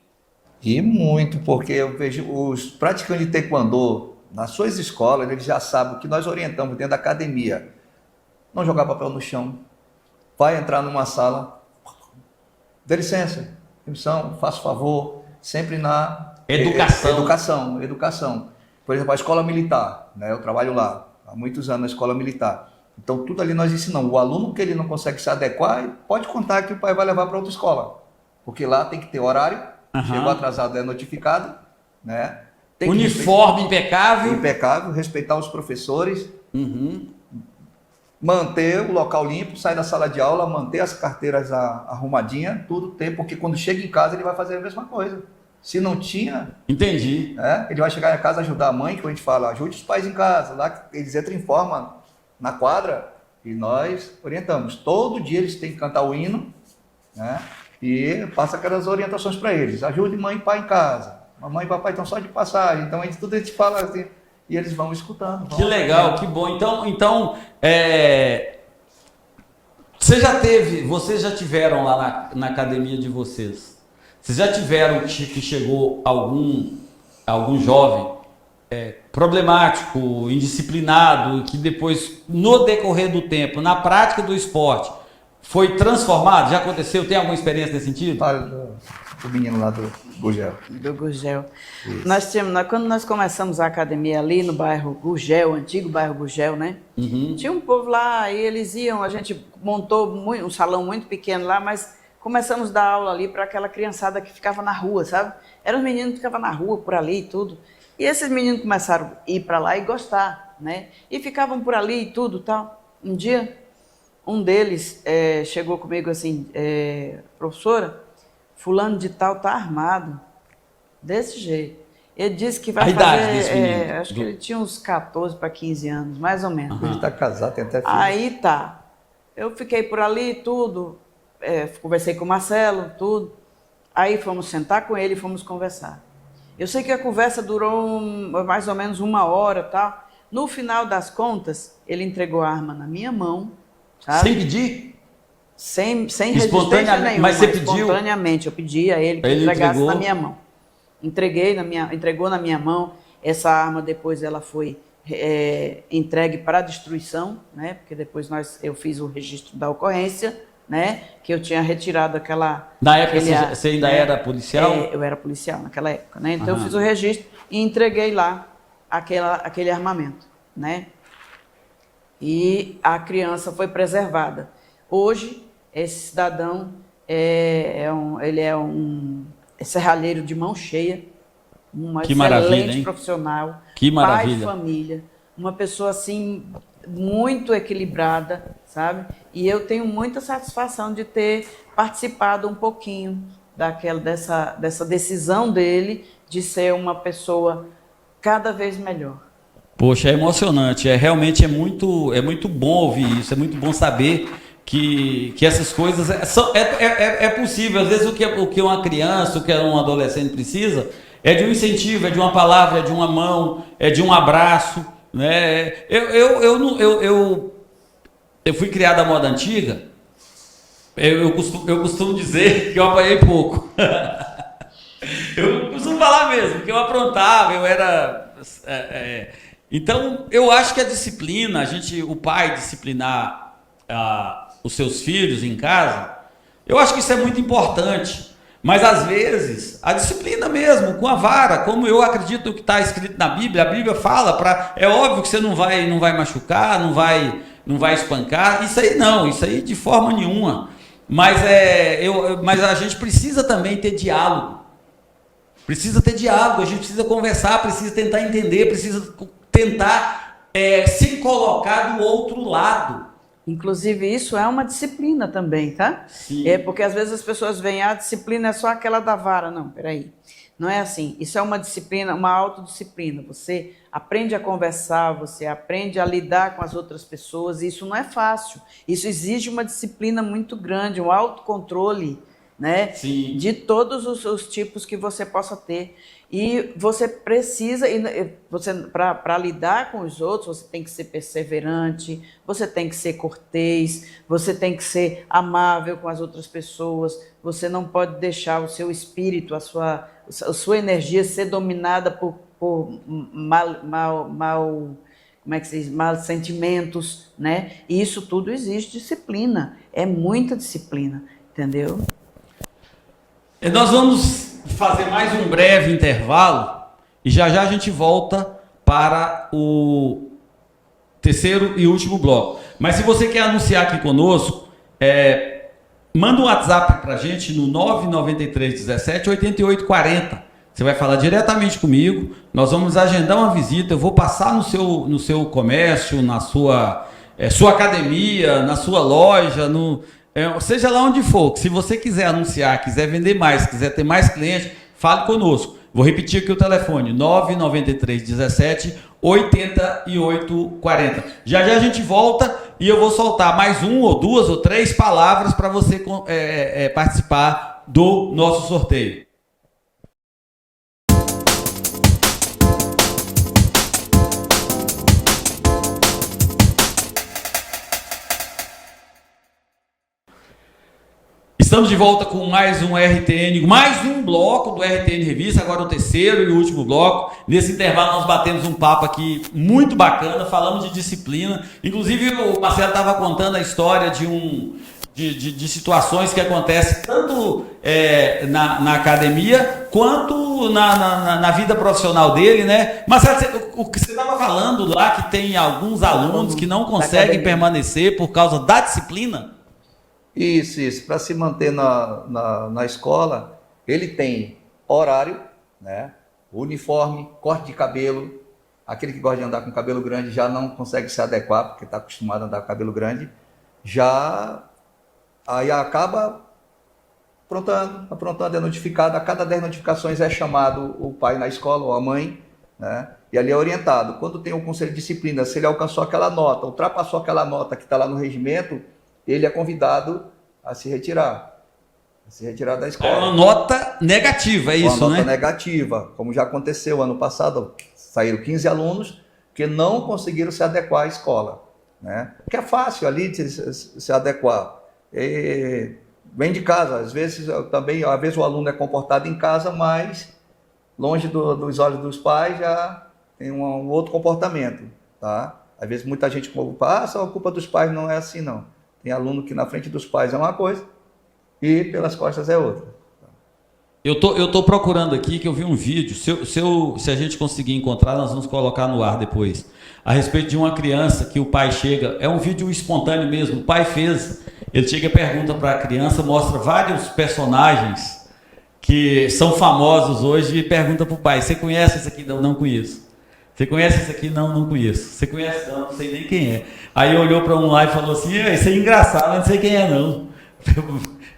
E muito, porque eu vejo os praticantes de Taekwondo, nas suas escolas, eles já sabem o que nós orientamos dentro da academia. Não jogar papel no chão. Vai entrar numa sala. Dê licença, permissão, faça favor, sempre na educação. Por exemplo, a escola militar, né? Eu trabalho lá há muitos anos na escola militar. Então, tudo ali nós ensinamos. O aluno que ele não consegue se adequar, pode contar que o pai vai levar para outra escola. Porque lá tem que ter horário, chegou atrasado é notificado, né? Tem que uniforme impecável. Impecável, respeitar os professores. Manter o local limpo, sair da sala de aula, manter as carteiras arrumadinhas, tudo tem, porque quando chega em casa ele vai fazer a mesma coisa. Se não tinha, entendi. Ele vai chegar em casa ajudar a mãe, que a gente fala, ajude os pais em casa, lá eles entram em forma na quadra e nós orientamos. Todo dia eles têm que cantar o hino, né? E passa aquelas orientações para eles. Ajude mãe e pai em casa. Mamãe e papai estão só de passagem, então tudo a gente fala assim. E eles vão escutando. Que legal, que bom. Então vocês já tiveram lá na academia de vocês? Vocês já tiveram que chegou algum jovem problemático, indisciplinado, que depois, no decorrer do tempo, na prática do esporte, foi transformado? Já aconteceu? Tem alguma experiência nesse sentido? Fala do menino lá do Gurgel. Do Gurgel. Quando nós começamos a academia ali no bairro Gurgel, antigo bairro Gurgel, né? Tinha um povo lá e eles iam, a gente montou um salão muito pequeno lá, mas começamos a dar aula ali para aquela criançada que ficava na rua, sabe? Eram os meninos que ficavam na rua, por ali e tudo. E esses meninos começaram a ir para lá e gostar, né? E ficavam por ali e tudo tal. Um dia, um deles chegou comigo assim, professora, fulano de tal tá armado, desse jeito. Ele disse que vai a fazer, idade desse menino? acho que ele tinha uns 14 para 15 anos, mais ou menos. Ele está casado, tem até filho. Aí tá. eu fiquei por ali, tudo, conversei com o Marcelo, tudo. Aí fomos sentar com ele e fomos conversar. Eu sei que a conversa durou mais ou menos 1 hora, tal. No final das contas, ele entregou a arma na minha mão, sabe? Sem pedir? Sem resistência nenhuma. Mas você pediu? Espontaneamente, eu pedi a ele que ele entregasse entregou. na minha mão. Entregou na minha mão. Essa arma depois ela foi entregue para destruição, né? Porque depois eu fiz o registro da ocorrência, né? Que eu tinha retirado aquela... Na época você ainda era policial? Eu era policial naquela época, né? Então eu fiz o registro e entreguei lá aquele armamento, né? E a criança foi preservada. Hoje, esse cidadão ele é um serralheiro de mão cheia, uma excelente profissional, que maravilha. pai de família, uma pessoa assim muito equilibrada, sabe? E eu tenho muita satisfação de ter participado um pouquinho dessa decisão dele de ser uma pessoa cada vez melhor. Poxa, é emocionante, realmente é muito bom ouvir isso, é muito bom saber que essas coisas é possível. Às vezes o que uma criança, o que um adolescente precisa é de um incentivo, é de uma palavra, é de uma mão, é de um abraço, né? Eu fui criado à moda antiga. Eu costumo dizer que eu apanhei pouco. Eu costumo falar mesmo, que eu aprontava, eu era... Então, eu acho que a disciplina, o pai disciplinar os seus filhos em casa, eu acho que isso é muito importante. Mas, às vezes, a disciplina mesmo, com a vara, como eu acredito no que está escrito na Bíblia, a Bíblia fala, é óbvio que você não vai machucar, não vai espancar, isso aí de forma nenhuma. Mas a gente precisa também ter diálogo. Precisa ter diálogo, a gente precisa conversar, precisa tentar entender, precisa tentar se colocar do outro lado. Inclusive, isso é uma disciplina também, tá? Sim. Porque às vezes as pessoas veem, a disciplina é só aquela da vara. Não, peraí. Não é assim. Isso é uma disciplina, uma autodisciplina. Você aprende a conversar, você aprende a lidar com as outras pessoas. E isso não é fácil. Isso exige uma disciplina muito grande, um autocontrole, né? Sim. De todos os tipos que você possa ter. E você precisa, para lidar com os outros, você tem que ser perseverante, você tem que ser cortês, você tem que ser amável com as outras pessoas, você não pode deixar o seu espírito, a sua energia ser dominada por como é que se diz? Maus sentimentos, né? E isso tudo exige disciplina, é muita disciplina, entendeu? Nós vamos fazer mais um breve intervalo e já a gente volta para o terceiro e último bloco. Mas se você quer anunciar aqui conosco, manda um WhatsApp para a gente no 993 17 88 40. Você vai falar diretamente comigo, nós vamos agendar uma visita, eu vou passar no seu comércio, na sua academia, na sua loja, seja lá onde for. Se você quiser anunciar, quiser vender mais, quiser ter mais clientes, fale conosco. Vou repetir aqui o telefone, 993 17 88 40. Já a gente volta e eu vou soltar mais 1 ou 2 ou 3 palavras para você participar do nosso sorteio. Estamos de volta com mais um RTN, mais um bloco do RTN Revista, agora o terceiro e o último bloco. Nesse intervalo nós batemos um papo aqui muito bacana, falamos de disciplina. Inclusive o Marcelo estava contando a história de situações que acontecem tanto na academia quanto na vida profissional dele, né? Marcelo, o que você estava falando lá, que tem alguns alunos que não conseguem permanecer por causa da disciplina? Isso. Para se manter na escola, ele tem horário, né? Uniforme, corte de cabelo. Aquele que gosta de andar com cabelo grande já não consegue se adequar, porque está acostumado a andar com cabelo grande. Aí acaba aprontando, é notificado. A cada 10 notificações é chamado o pai na escola ou a mãe, né? E ali é orientado. Quando tem o conselho de disciplina, se ele alcançou aquela nota, ultrapassou aquela nota que está lá no regimento, ele é convidado a se retirar da É escola. uma nota negativa, é isso, Uma nota né? negativa, como já aconteceu ano passado, saíram 15 alunos que não conseguiram se adequar à escola, né? Porque é fácil ali de se adequar. Vem de casa, às vezes o aluno é comportado em casa, mas longe dos olhos dos pais já tem um outro comportamento, tá? Às vezes muita gente culpa, só a culpa dos pais, não é assim não. Tem aluno que na frente dos pais é uma coisa e pelas costas é outra. Eu tô procurando aqui, que eu vi um vídeo, se a gente conseguir encontrar, nós vamos colocar no ar depois, a respeito de uma criança que o pai chega, é um vídeo espontâneo mesmo, o pai fez, ele chega e pergunta para a criança, mostra vários personagens que são famosos hoje e pergunta para o pai, você conhece esse aqui? Não, não conheço. Você conhece esse aqui? Não, não conheço. Você conhece? Não, não sei nem quem é. Aí olhou para um lá e falou assim, isso é engraçado, não sei quem é não.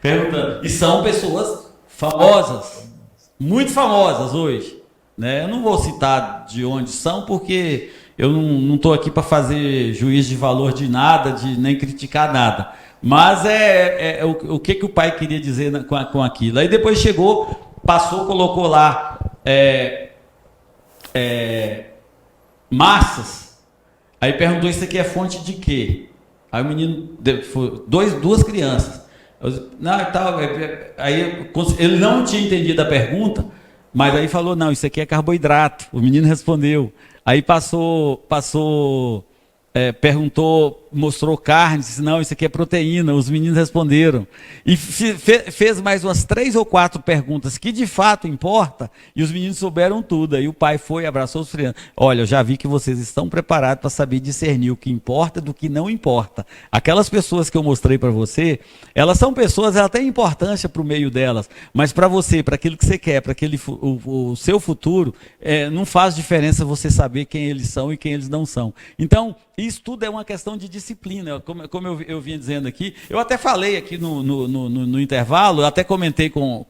Perguntando. E são pessoas famosas, muito famosas hoje, né? Eu não vou citar de onde são, porque eu não estou aqui para fazer juízo de valor de nada, nem criticar nada. Mas o que o pai queria dizer com aquilo. Aí depois chegou, passou, colocou lá massas. Aí perguntou, isso aqui é fonte de quê? Aí o menino, duas crianças. Não, aí ele não tinha entendido a pergunta, mas aí falou, não, isso aqui é carboidrato. O menino respondeu. Aí perguntou, mostrou carne, disse, não, isso aqui é proteína. Os meninos responderam. E fez mais umas 3 ou 4 perguntas que de fato importa, e os meninos souberam tudo. Aí o pai foi, abraçou os crianças. Olha, eu já vi que vocês estão preparados para saber discernir o que importa do que não importa. Aquelas pessoas que eu mostrei para você, elas são pessoas, elas têm importância para o meio delas, mas para você, para aquilo que você quer, para o seu futuro, não faz diferença você saber quem eles são e quem eles não são. Então, isso tudo é uma questão de disciplina, como eu vinha dizendo aqui. Eu até falei aqui no intervalo, eu até comentei com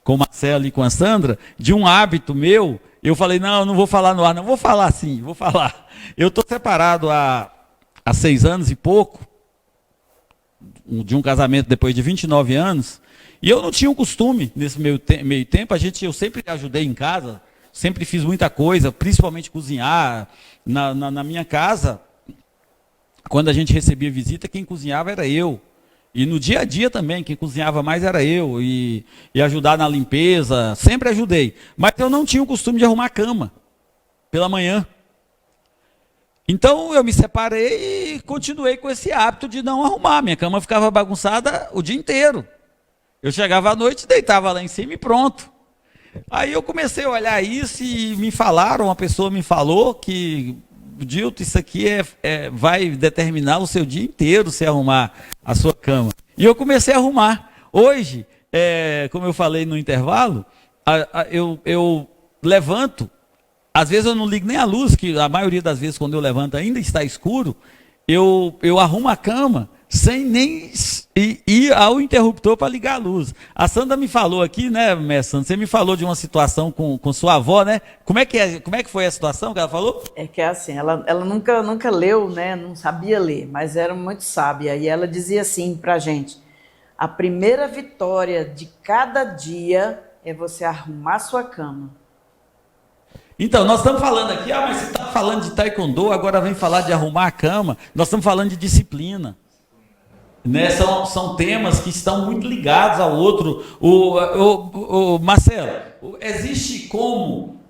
o Marcelo e com a Sandra, de um hábito meu. Eu falei, não vou falar no ar, não, vou falar sim, vou falar. Eu estou separado há 6 anos e pouco, de um casamento depois de 29 anos, e eu não tinha um costume nesse meio tempo, eu sempre ajudei em casa, sempre fiz muita coisa, principalmente cozinhar. Na minha casa, quando a gente recebia visita, quem cozinhava era eu. E no dia a dia também, quem cozinhava mais era eu. E ajudar na limpeza, sempre ajudei. Mas eu não tinha o costume de arrumar a cama pela manhã. Então eu me separei e continuei com esse hábito de não arrumar. Minha cama ficava bagunçada o dia inteiro. Eu chegava à noite, deitava lá em cima e pronto. Aí eu comecei a olhar isso e uma pessoa me falou que, Dilton, isso aqui vai determinar o seu dia inteiro se arrumar a sua cama. E eu comecei a arrumar. Hoje, como eu falei no intervalo, eu levanto, às vezes eu não ligo nem a luz, que a maioria das vezes quando eu levanto ainda está escuro, eu arrumo a cama sem nem ir ao interruptor para ligar a luz. A Sandra me falou aqui, né, Sandra? Você me falou de uma situação com sua avó, né? Como é que foi a situação que ela falou? É que é assim, ela nunca leu, né? Não sabia ler, mas era muito sábia. E ela dizia assim pra gente, a primeira vitória de cada dia é você arrumar sua cama. Então, nós estamos falando aqui, mas você está falando de taekwondo, agora vem falar de arrumar a cama. Nós estamos falando de disciplina. Né? São temas que estão muito ligados ao outro. Marcelo, existe como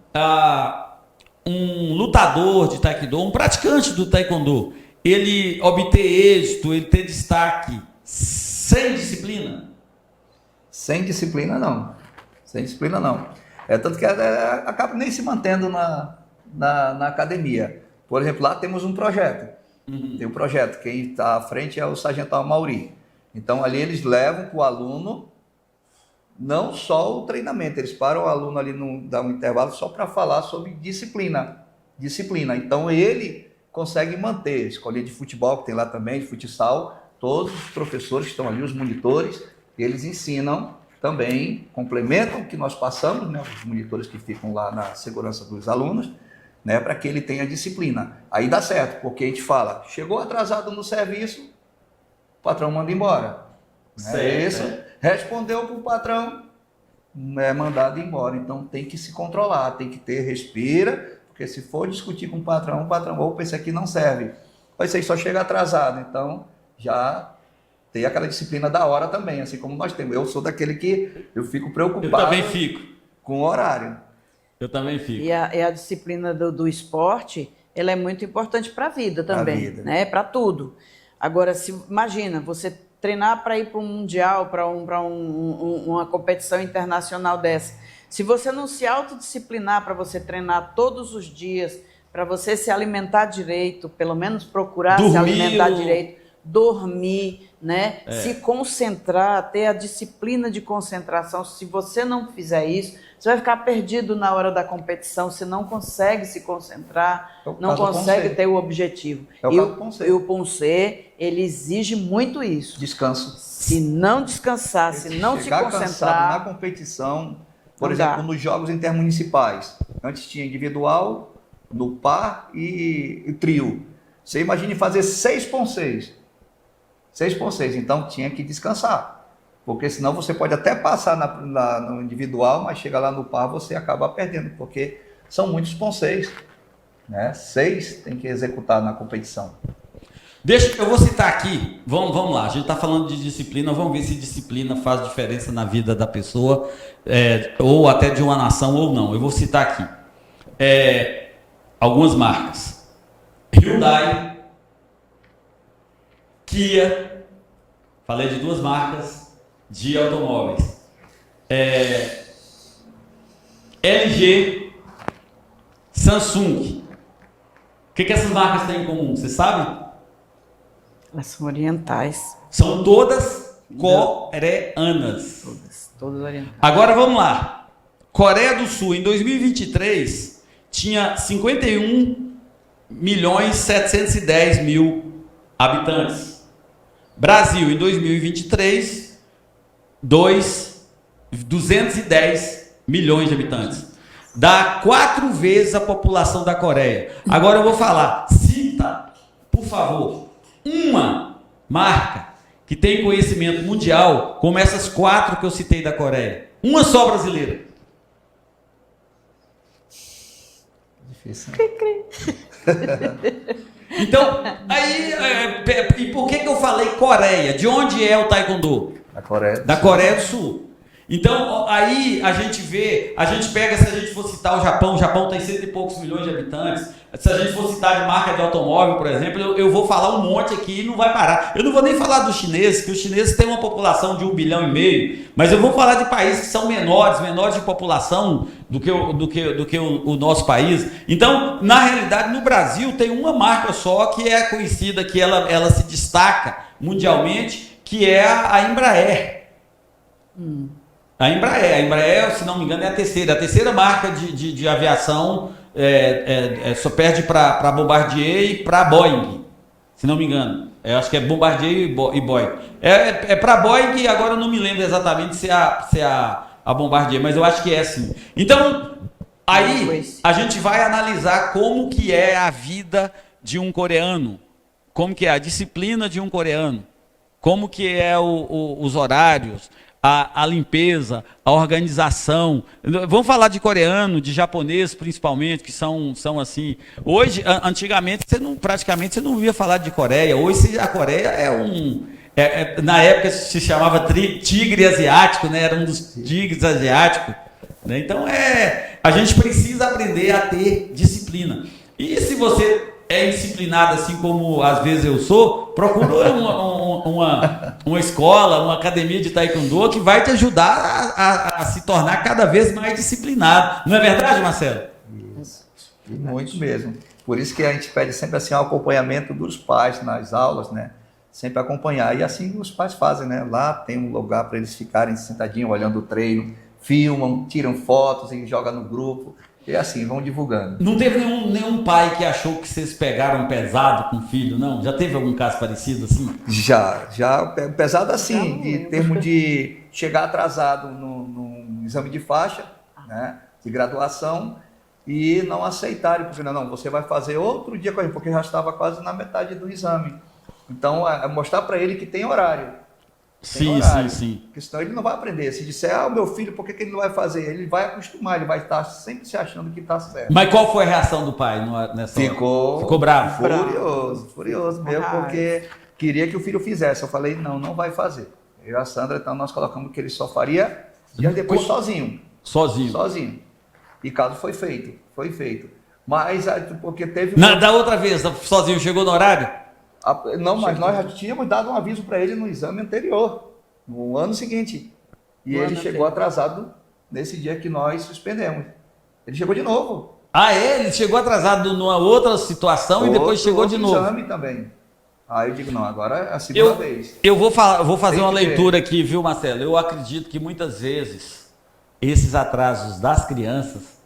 um lutador de taekwondo, um praticante do taekwondo, ele obter êxito, ele ter destaque sem disciplina? Sem disciplina, não. Sem disciplina, não. Tanto que acaba nem se mantendo na academia. Por exemplo, lá temos um projeto. Tem um projeto, quem está à frente é o Sargento Amauri. Então ali eles levam para o aluno não só o treinamento, eles param o aluno ali, dá um intervalo só para falar sobre disciplina. Então ele consegue manter, escolinha de futebol que tem lá também, de futsal, todos os professores que estão ali, os monitores, eles ensinam também, complementam o que nós passamos, né, os monitores que ficam lá na segurança dos alunos, né, para que ele tenha disciplina. Aí dá certo, porque a gente fala, chegou atrasado no serviço, o patrão manda embora. Não é isso? Respondeu para o patrão, é mandado embora. Então tem que se controlar, tem que ter, respira, porque se for discutir com o patrão, opa, esse aqui não serve. Esse aí só chega atrasado. Então já tem aquela disciplina da hora também, assim como nós temos. Eu sou daquele que eu fico preocupado. Eu também fico. Com o horário. Eu também fico. E a disciplina do esporte, ela é muito importante para a vida também, vida. né? Para tudo. Agora, imagina, você treinar para ir para um mundial, para uma competição internacional dessa. Se você não se autodisciplinar para você treinar todos os dias, para você se alimentar direito, pelo menos procurar se alimentar direito, dormir, né? Se concentrar, ter a disciplina de concentração. Se você não fizer isso, você vai ficar perdido na hora da competição, você não consegue se concentrar, não consegue ter o objetivo. E o Ponce, ele exige muito isso. Descanso. Se não descansar, se não se concentrar... na competição, por exemplo, nos jogos intermunicipais. Antes tinha individual, no par e trio. Você imagine fazer 6 Ponces. 6 Ponces, então tinha que descansar. Porque senão você pode até passar no individual, mas chega lá no par você acaba perdendo, porque são muitos Ponces, né? 6 tem que executar na competição. Eu vou citar aqui, vamos lá, a gente está falando de disciplina, vamos ver se disciplina faz diferença na vida da pessoa, ou até de uma nação ou não. Eu vou citar aqui algumas marcas: Hyundai, Kia, falei de 2 marcas de automóveis, LG, Samsung. O que essas marcas têm em comum? Você sabe? Elas são orientais. São todas coreanas. Todas orientais. Agora vamos lá. Coreia do Sul, em 2023, tinha 51.710.000 habitantes. Brasil, em 2023, 210 milhões de habitantes. Dá 4 vezes a população da Coreia. Agora eu vou falar, cita, por favor, uma marca que tem conhecimento mundial, como essas 4 que eu citei da Coreia. Uma só brasileira. Difícil. Então, aí, e por que eu falei Coreia? De onde é o Taekwondo? Da Coreia do Sul. Então, aí a gente pega, se a gente for citar o Japão tem 100 e poucos milhões de habitantes. Se a gente for citar de marca de automóvel, por exemplo, eu vou falar um monte aqui e não vai parar. Eu não vou nem falar dos chineses, que os chineses têm uma população de 1,5 bilhão, mas eu vou falar de países que são menores de população do que o nosso país. Então, na realidade, no Brasil tem uma marca só que é conhecida, que ela se destaca mundialmente, que é a Embraer. A Embraer, se não me engano, é a terceira marca de aviação, só perde para Bombardier e para Boeing, se não me engano. Eu acho que é Bombardier e Boeing. Para Boeing, agora eu não me lembro exatamente se é a Bombardier, mas eu acho que é assim. Então, aí a gente vai analisar como que é a vida de um coreano, como que é a disciplina de um coreano, como que é os horários, a limpeza, a organização. Vamos falar de coreano, de japonês principalmente, que são assim. Hoje, antigamente, praticamente você não ouvia falar de Coreia. Hoje a Coreia na época se chamava tigre asiático, né? Era um dos tigres asiáticos. Né? Então a gente precisa aprender a ter disciplina. E se você é indisciplinado, assim como às vezes eu sou, procura uma escola, uma academia de taekwondo que vai te ajudar a se tornar cada vez mais disciplinado. Não é verdade, Marcelo? Isso. Muito mesmo. Por isso que a gente pede sempre assim, o acompanhamento dos pais nas aulas, né? Sempre acompanhar. E assim os pais fazem, né? Lá tem um lugar para eles ficarem sentadinhos, olhando o treino, filmam, tiram fotos e jogam no grupo. E assim, vão divulgando. Não teve nenhum pai que achou que vocês pegaram pesado com o filho, não? Já teve algum caso parecido assim? Já pesado assim, em termos de chegar atrasado no exame de faixa, né, de graduação, e não aceitarem, porque não, você vai fazer outro dia com a gente, porque já estava quase na metade do exame. Então, é mostrar para ele que tem horário. Sim, horário. sim. Porque senão ele não vai aprender. Se disser, o meu filho, por que ele não vai fazer? Ele vai acostumar, ele vai estar sempre se achando que está certo. Mas qual foi a reação do pai nessa hora? Ficou bravo? Furioso mesmo, porque queria que o filho fizesse. Eu falei, não vai fazer. Eu e a Sandra, então nós colocamos que ele só faria dias depois sozinho. Sozinho. E caso foi feito. Mas, porque teve... Da outra vez, sozinho, chegou no horário? Não, mas nós já tínhamos dado um aviso para ele no exame anterior, no ano seguinte. E ele chegou atrasado nesse dia que nós suspendemos. Ele chegou de novo. Ah, ele chegou atrasado numa outra situação e depois chegou de novo. Exame também. Aí eu digo, não, agora é a segunda vez. Eu vou fazer uma leitura aqui, viu, Marcelo? Eu acredito que muitas vezes esses atrasos das crianças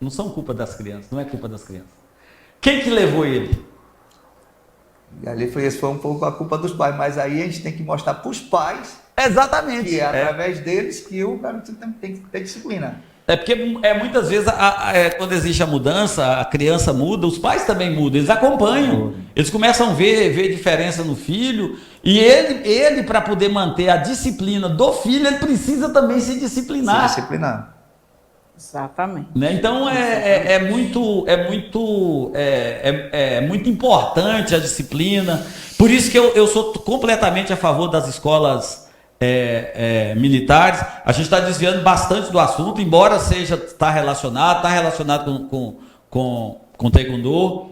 não são culpa das crianças, não é culpa das crianças. Quem que levou ele? E ali esse foi um pouco a culpa dos pais, mas aí a gente tem que mostrar para os pais. Exatamente. Que é através deles que o cara tem que ter disciplina. É porque muitas vezes quando existe a mudança, a criança muda, os pais também mudam, eles acompanham, eles começam a ver diferença no filho, e ele para poder manter a disciplina do filho, ele precisa também se disciplinar. Exatamente. Né? Então é muito importante a disciplina, por isso que eu sou completamente a favor das escolas militares. A gente está desviando bastante do assunto, embora está relacionado com Taekwondo.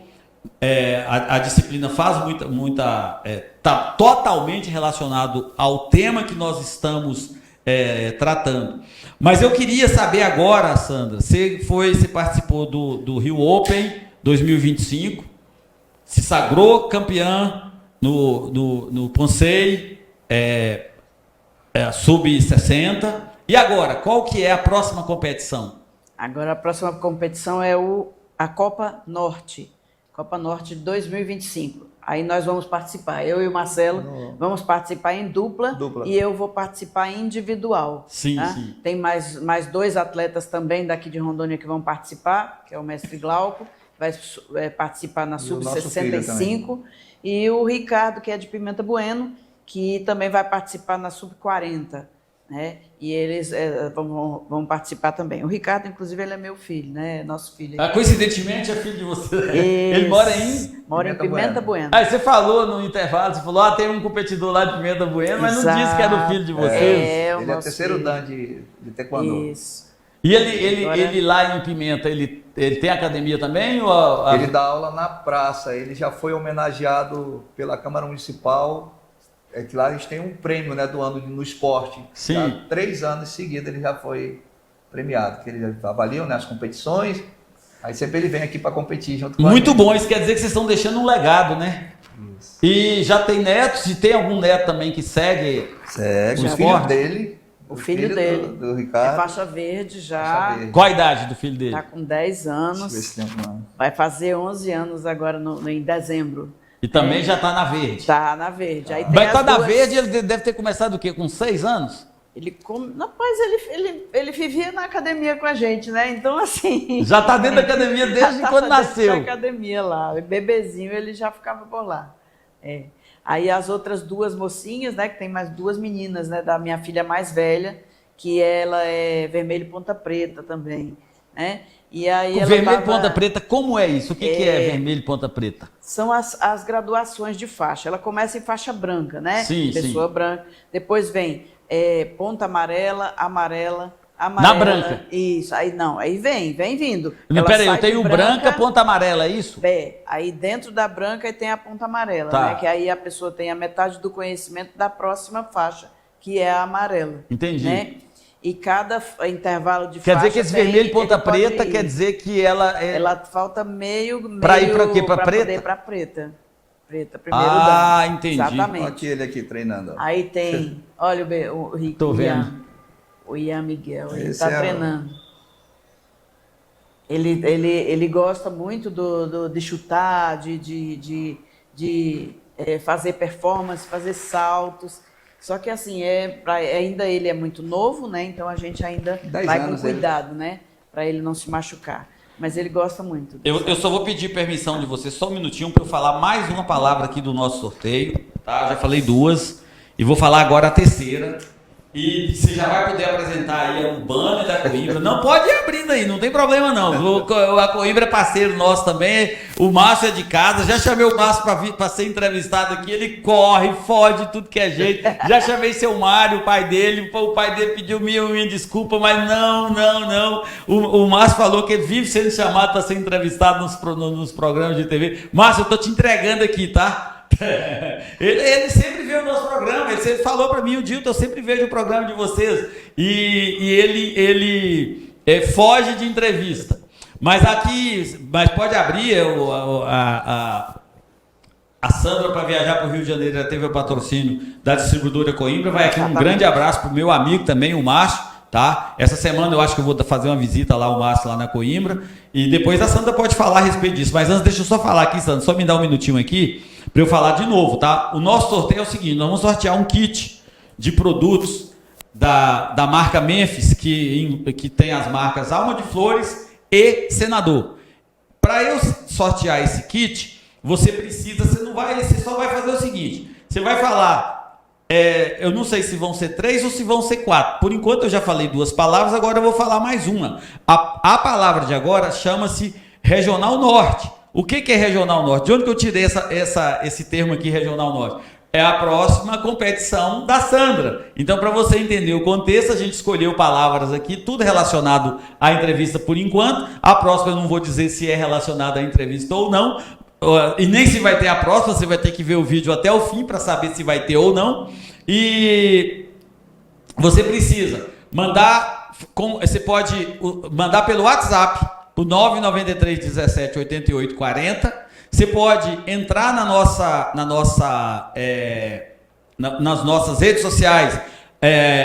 A disciplina faz está totalmente relacionado ao tema que nós estamos tratando. Mas eu queria saber agora, Sandra, você participou do Rio Open 2025, se sagrou campeã no Poncei, sub-60. E agora, qual que é a próxima competição? Agora a próxima competição é a Copa Norte de 2025. Aí nós vamos participar, eu e o Marcelo vamos participar em dupla. E eu vou participar em individual. Sim, tá? sim. Tem mais 2 atletas também daqui de Rondônia que vão participar, que é o mestre Glauco, vai participar na sub-65, e o Ricardo, que é de Pimenta Bueno, que também vai participar na sub-40. Né? E eles vão participar também. O Ricardo, inclusive, ele é meu filho, né? Nosso filho. Coincidentemente, é filho de você. Ele mora em Pimenta Bueno. Aí você falou no intervalo, você falou, tem um competidor lá de Pimenta Bueno, mas não disse que era o filho de vocês. Ele é o terceiro dan de Taekwondo. Isso. E ele lá em Pimenta, ele tem academia também? Ele dá aula na praça, ele já foi homenageado pela Câmara Municipal. Que lá eles têm um prêmio, né, do ano no esporte. Sim. Já 3 anos seguidos ele já foi premiado, que eles avaliam, né, as competições, aí sempre ele vem aqui para competir junto com Muito bom, isso quer dizer que vocês estão deixando um legado, né? Isso. E já tem netos, e tem algum neto também que segue o filho dele. O filho dele. Do Ricardo. É faixa verde já. Qual a idade do filho dele? Está com 10 anos. Vai fazer 11 anos agora em dezembro. E também já está na verde. Está na verde. Aí Vai estar na verde, ele deve ter começado o quê? Com 6 anos? Rapaz, ele vivia na academia com a gente, né? Então, assim... Já está dentro da academia desde quando nasceu. Na academia lá. Bebezinho, ele já ficava por lá. Aí as outras 2 mocinhas, né? Que tem mais 2 meninas, né? Da minha filha mais velha, que ela é vermelho ponta preta também, né? E aí o vermelho ponta preta, como é isso? O que é vermelho ponta preta? São as graduações de faixa. Ela começa em faixa branca, né? Sim, Pessoa branca. Depois vem ponta amarela. Na branca? Isso. Aí vem vindo. Peraí, eu tenho branca, ponta amarela, é isso? Aí dentro da branca tem a ponta amarela, né? Que aí a pessoa tem a metade do conhecimento da próxima faixa, que é a amarela. Entendi. Né? E cada intervalo de quer faixa... Quer dizer que esse vermelho ponta preta quer dizer que ela... Ela falta meio... Para ir para quê? Para preta? Poder ir para preta. Primeiro dano. Entendi. Exatamente. Olha ele aqui treinando. Aí tem... Olha o Rico. Tô vendo. O Ian Miguel. Ele está treinando. Ele gosta muito de chutar, de fazer performance, fazer saltos. Só que assim, ainda ele é muito novo, né? Então a gente ainda vai com cuidado, né? Para ele não se machucar. Mas ele gosta muito. Eu só vou pedir permissão de você só um minutinho para eu falar mais uma palavra aqui do nosso sorteio, tá? Já falei duas e vou falar agora a terceira. E você já vai poder apresentar aí o banner da Coimbra. Não pode ir abrindo aí, não tem problema não. A Coimbra é parceiro nosso também. O Márcio é de casa. Já chamei o Márcio para ser entrevistado aqui. Ele corre, foge, tudo que é jeito. Já chamei seu Mário, o pai dele. O pai dele pediu minha desculpa, mas não. O Márcio falou que ele vive sendo chamado para ser entrevistado nos programas de TV. Márcio, eu tô te entregando aqui, tá? Ele sempre vê o nosso programa, ele sempre falou para mim, o Dilton, eu sempre vejo o programa de vocês, e ele foge de entrevista, mas pode abrir, a Sandra para viajar para o Rio de Janeiro já teve o patrocínio da distribuidora Coimbra, vai aqui um grande abraço para o meu amigo também, o Márcio, tá? Essa semana eu acho que eu vou fazer uma visita lá, o Márcio lá na Coimbra, e depois a Sandra pode falar a respeito disso, mas antes deixa eu só falar aqui, Sandra, só me dá um minutinho aqui, para eu falar de novo, tá? O nosso sorteio é o seguinte, nós vamos sortear um kit de produtos da marca Memphis, que tem as marcas Alma de Flores e Senador. Para eu sortear esse kit, você só vai fazer o seguinte, você vai falar, eu não sei se vão ser 3 ou se vão ser 4, por enquanto eu já falei 2 palavras, agora eu vou falar mais uma. A palavra de agora chama-se Regional Norte. O que é Regional Norte? De onde que eu tirei esse termo aqui, Regional Norte? É a próxima competição da Sandra. Então, para você entender o contexto, a gente escolheu palavras aqui, tudo relacionado à entrevista por enquanto. A próxima eu não vou dizer se é relacionada à entrevista ou não, e nem se vai ter a próxima, você vai ter que ver o vídeo até o fim para saber se vai ter ou não. E você precisa mandar, você pode mandar pelo WhatsApp, o 993 17 88 40. Você pode entrar nas nossas redes sociais,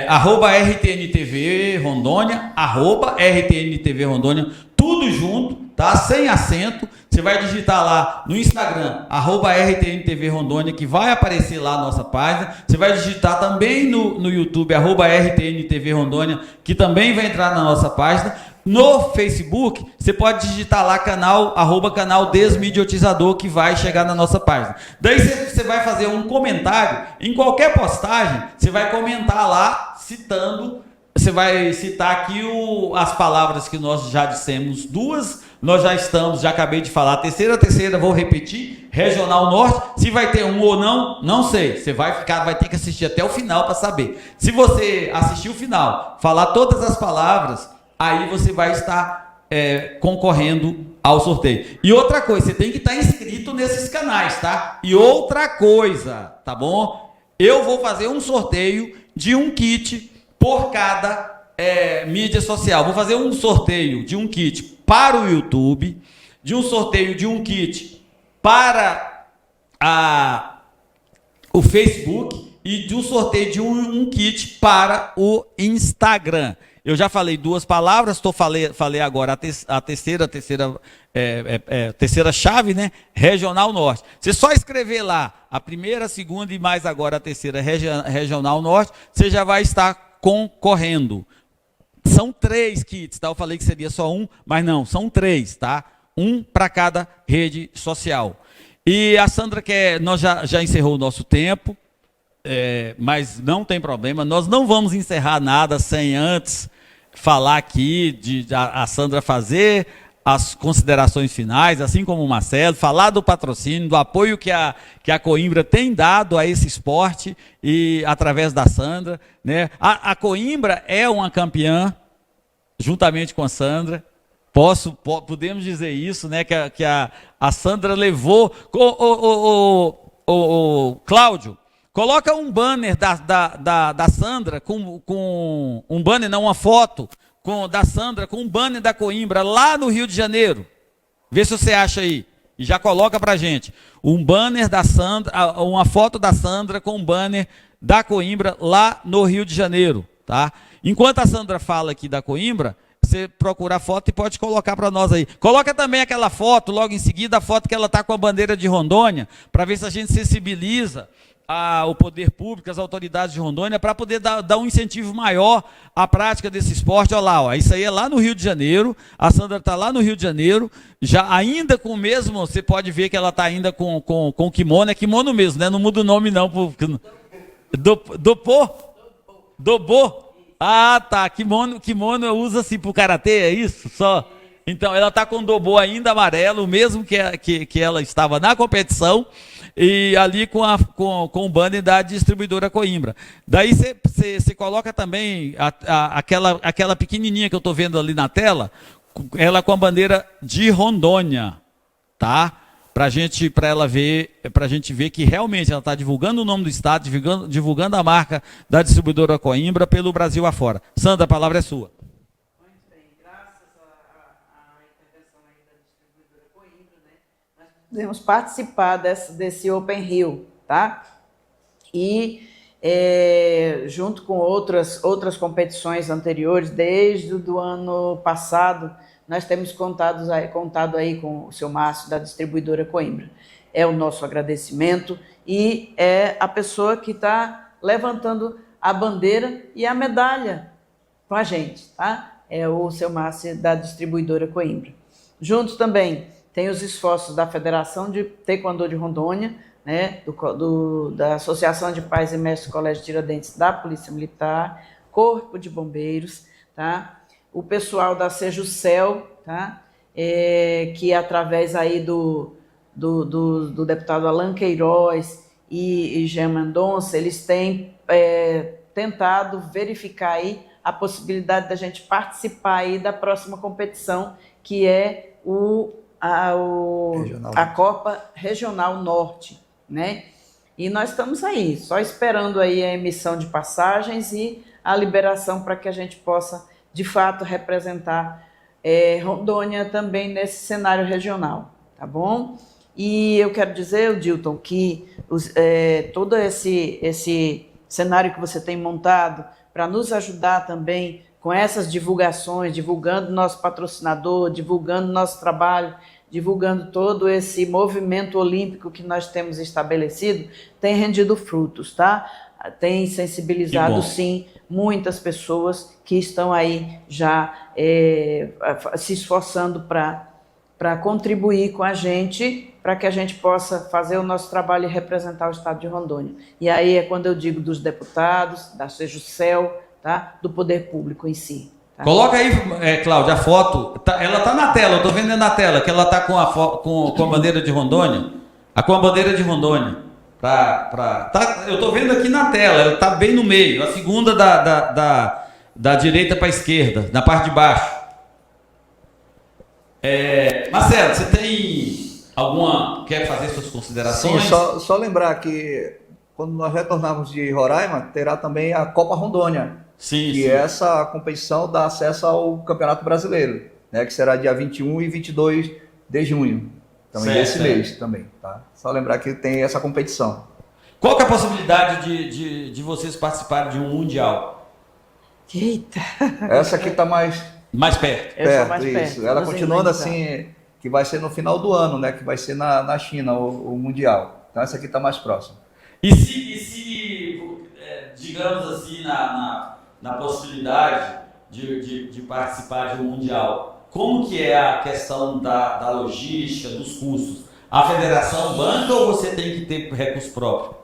@RTNTV Rondônia, @RTNTV Rondônia, tudo junto, tá? Sem acento. Você vai digitar lá no Instagram, @RTNTV Rondônia, que vai aparecer lá a nossa página. Você vai digitar também no YouTube, @RTNTV Rondônia, que também vai entrar na nossa página. No Facebook, você pode digitar lá canal Desmediotizador, que vai chegar na nossa página. Daí você vai fazer um comentário, em qualquer postagem, você vai comentar lá, você vai citar aqui as palavras que nós já dissemos, 2, nós já acabei de falar, a terceira, vou repetir, Regional Norte. Se vai ter um ou não sei, você vai ter que assistir até o final para saber. Se você assistir o final, falar todas as palavras, aí você vai estar concorrendo ao sorteio. E outra coisa, você tem que estar inscrito nesses canais, tá? E outra coisa, tá bom? Eu vou fazer um sorteio de um kit por cada mídia social. Vou fazer um sorteio de um kit para o YouTube, de um sorteio de um kit para o Facebook e de um sorteio de um kit para o Instagram. Eu já falei 2 palavras, falei agora a terceira chave, né? Regional Norte. Você só escrever lá a primeira, a segunda e mais agora a terceira Regional Norte, você já vai estar concorrendo. São 3 kits, tá? Eu falei que seria só um, mas não, são 3, tá? Um para cada rede social. E a Sandra nós já encerrou o nosso tempo, mas não tem problema, nós não vamos encerrar nada sem antes falar aqui, a Sandra fazer as considerações finais, assim como o Marcelo, falar do patrocínio, do apoio que a Coimbra tem dado a esse esporte, e através da Sandra, né? A Coimbra é uma campeã, juntamente com a Sandra, podemos dizer isso, né? Que a Sandra levou. Cláudio, coloca um banner da Sandra, com um banner, não, uma foto da Sandra com um banner da Coimbra lá no Rio de Janeiro. Vê se você acha aí. E já coloca pra gente. Um banner da Sandra, uma foto da Sandra com um banner da Coimbra lá no Rio de Janeiro, tá? Enquanto a Sandra fala aqui da Coimbra, você procura a foto e pode colocar para nós aí. Coloca também aquela foto, logo em seguida, a foto que ela está com a bandeira de Rondônia, para ver se a gente sensibiliza o poder público, as autoridades de Rondônia, para poder dar um incentivo maior à prática desse esporte. Olha lá, ó, isso aí é lá no Rio de Janeiro, a Sandra está lá no Rio de Janeiro, já ainda com o mesmo, você pode ver que ela está ainda com kimono, é kimono mesmo, né? Não muda o nome não. Dobô? Ah, tá, kimono usa assim pro karatê, é isso? Só. Então, ela está com o dobô ainda amarelo, o mesmo que ela estava na competição, e ali com o banner da distribuidora Coimbra. Daí você coloca também aquela pequenininha que eu estou vendo ali na tela, ela com a bandeira de Rondônia, tá? Para a gente ver que realmente ela está divulgando o nome do estado, divulgando a marca da distribuidora Coimbra pelo Brasil afora. Sandra, a palavra é sua. Podemos participar desse Open Rio, tá? E junto com outras competições anteriores, desde o ano passado, nós temos contado aí com o seu Márcio, da distribuidora Coimbra. É o nosso agradecimento e é a pessoa que está levantando a bandeira e a medalha com a gente, tá? É o seu Márcio, da distribuidora Coimbra. Juntos também tem os esforços da Federação de Taekwondo de Rondônia, né, da Associação de Pais e Mestres do Colégio Tiradentes da Polícia Militar, Corpo de Bombeiros, tá? O pessoal da Sejuscel, tá? Que através aí do deputado Alan Queiroz e Jean Mendonça, eles têm tentado verificar aí a possibilidade da gente participar aí da próxima competição, que é a Copa Regional Norte, né? E nós estamos aí, só esperando aí a emissão de passagens e a liberação para que a gente possa, de fato, representar Rondônia também nesse cenário regional, tá bom? E eu quero dizer, Dilton, que todo esse cenário que você tem montado para nos ajudar também com essas divulgações, divulgando nosso patrocinador, divulgando nosso trabalho, divulgando todo esse movimento olímpico que nós temos estabelecido, tem rendido frutos, tá? Tem sensibilizado, sim, muitas pessoas que estão aí já se esforçando para contribuir com a gente, para que a gente possa fazer o nosso trabalho e representar o estado de Rondônia. E aí é quando eu digo dos deputados, da Sejuscel, tá? Do poder público em si. Tá? Coloca aí, Cláudia, a foto. Ela está na tela, eu estou vendo na tela que ela está com a bandeira de Rondônia. Com a bandeira de Rondônia. Eu estou vendo aqui na tela, ela está bem no meio. A segunda da direita para a esquerda, na parte de baixo. Marcelo, você tem quer fazer suas considerações? Sim, só lembrar que quando nós retornarmos de Roraima, terá também a Copa Rondônia. Sim, que essa competição dá acesso ao Campeonato Brasileiro, né, que será dia 21 e 22 de junho, também esse mês também, tá? Só lembrar que tem essa competição. Qual que é a possibilidade de vocês participarem de um mundial? Eita! Essa aqui está mais perto. Mais isso. perto. Ela continuando assim, que vai ser no final do ano, né, que vai ser na China o mundial. Então essa aqui está mais próxima. E se digamos assim, na possibilidade de participar de um mundial, como que é a questão da logística, dos custos? A federação banca ou você tem que ter recurso próprio?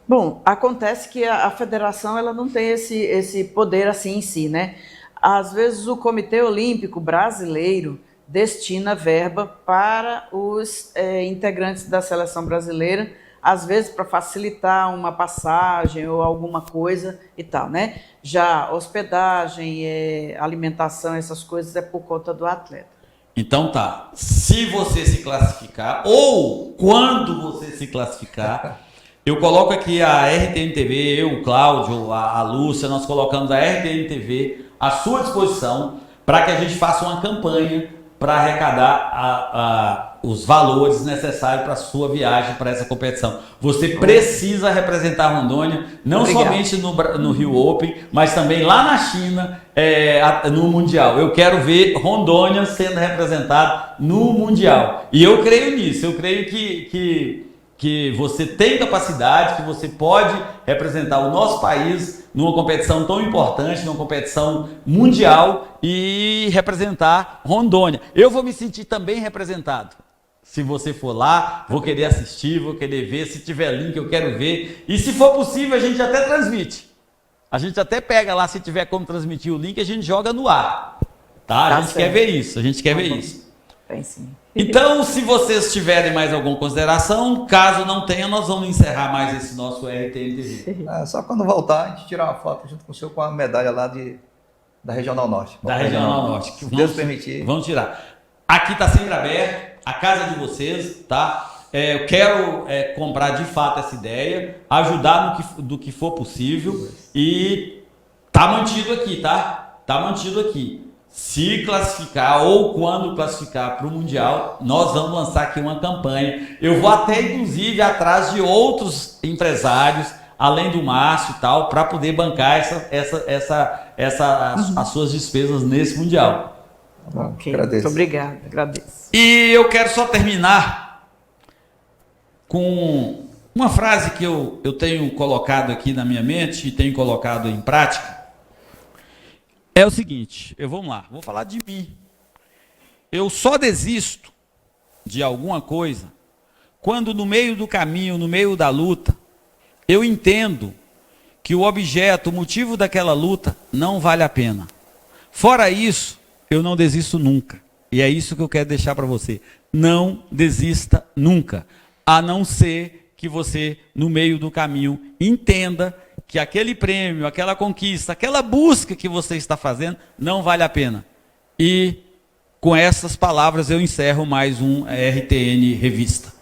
Bom, acontece que a federação ela não tem esse poder assim em si, né? Às vezes o Comitê Olímpico Brasileiro destina verba para os integrantes da seleção brasileira, às vezes para facilitar uma passagem ou alguma coisa e tal, né? Já hospedagem, alimentação, essas coisas é por conta do atleta. Então tá, se você se classificar, ou quando você se classificar, eu coloco aqui a RTN-TV, eu, o Cláudio, a Lúcia, nós colocamos a RTN-TV à sua disposição para que a gente faça uma campanha para arrecadar os valores necessários para a sua viagem para essa competição. Você precisa representar Rondônia, não somente no Rio Open, mas também lá na China, no Mundial. Eu quero ver Rondônia sendo representada no Mundial. E eu creio nisso, eu creio que que você tem capacidade, que você pode representar o nosso país numa competição tão importante, numa competição mundial e representar Rondônia. Eu vou me sentir também representado. Se você for lá, vou querer assistir, vou querer ver. Se tiver link, eu quero ver. E se for possível, a gente até transmite. A gente até pega lá, se tiver como transmitir o link, a gente joga no ar. Tá? A gente quer ver isso, a gente quer ver isso. Tem sim. Então, se vocês tiverem mais alguma consideração, caso não tenha, nós vamos encerrar mais esse nosso RTN-TV. Só quando voltar, a gente tirar uma foto junto com o senhor com a medalha lá da Regional Norte. Da Regional Norte. Se Deus permitir. Vamos tirar. Aqui está sempre aberto, a casa de vocês, tá? Eu quero comprar de fato essa ideia, ajudar do que for possível e tá mantido aqui, tá? Tá mantido aqui. Se classificar ou quando classificar para o Mundial, nós vamos lançar aqui uma campanha. Eu vou até, inclusive, atrás de outros empresários, além do Márcio e tal, para poder bancar as suas despesas nesse Mundial. Ok, Agradeço. muito obrigada, agradeço. E eu quero só terminar com uma frase que eu tenho colocado aqui na minha mente e tenho colocado em prática. É o seguinte, vamos lá, vou falar de mim. Eu só desisto de alguma coisa quando no meio do caminho, no meio da luta, eu entendo que o objeto, o motivo daquela luta não vale a pena. Fora isso, eu não desisto nunca. E é isso que eu quero deixar para você. Não desista nunca, a não ser que você, no meio do caminho, entenda que aquele prêmio, aquela conquista, aquela busca que você está fazendo não vale a pena. E com essas palavras eu encerro mais um RTN Revista.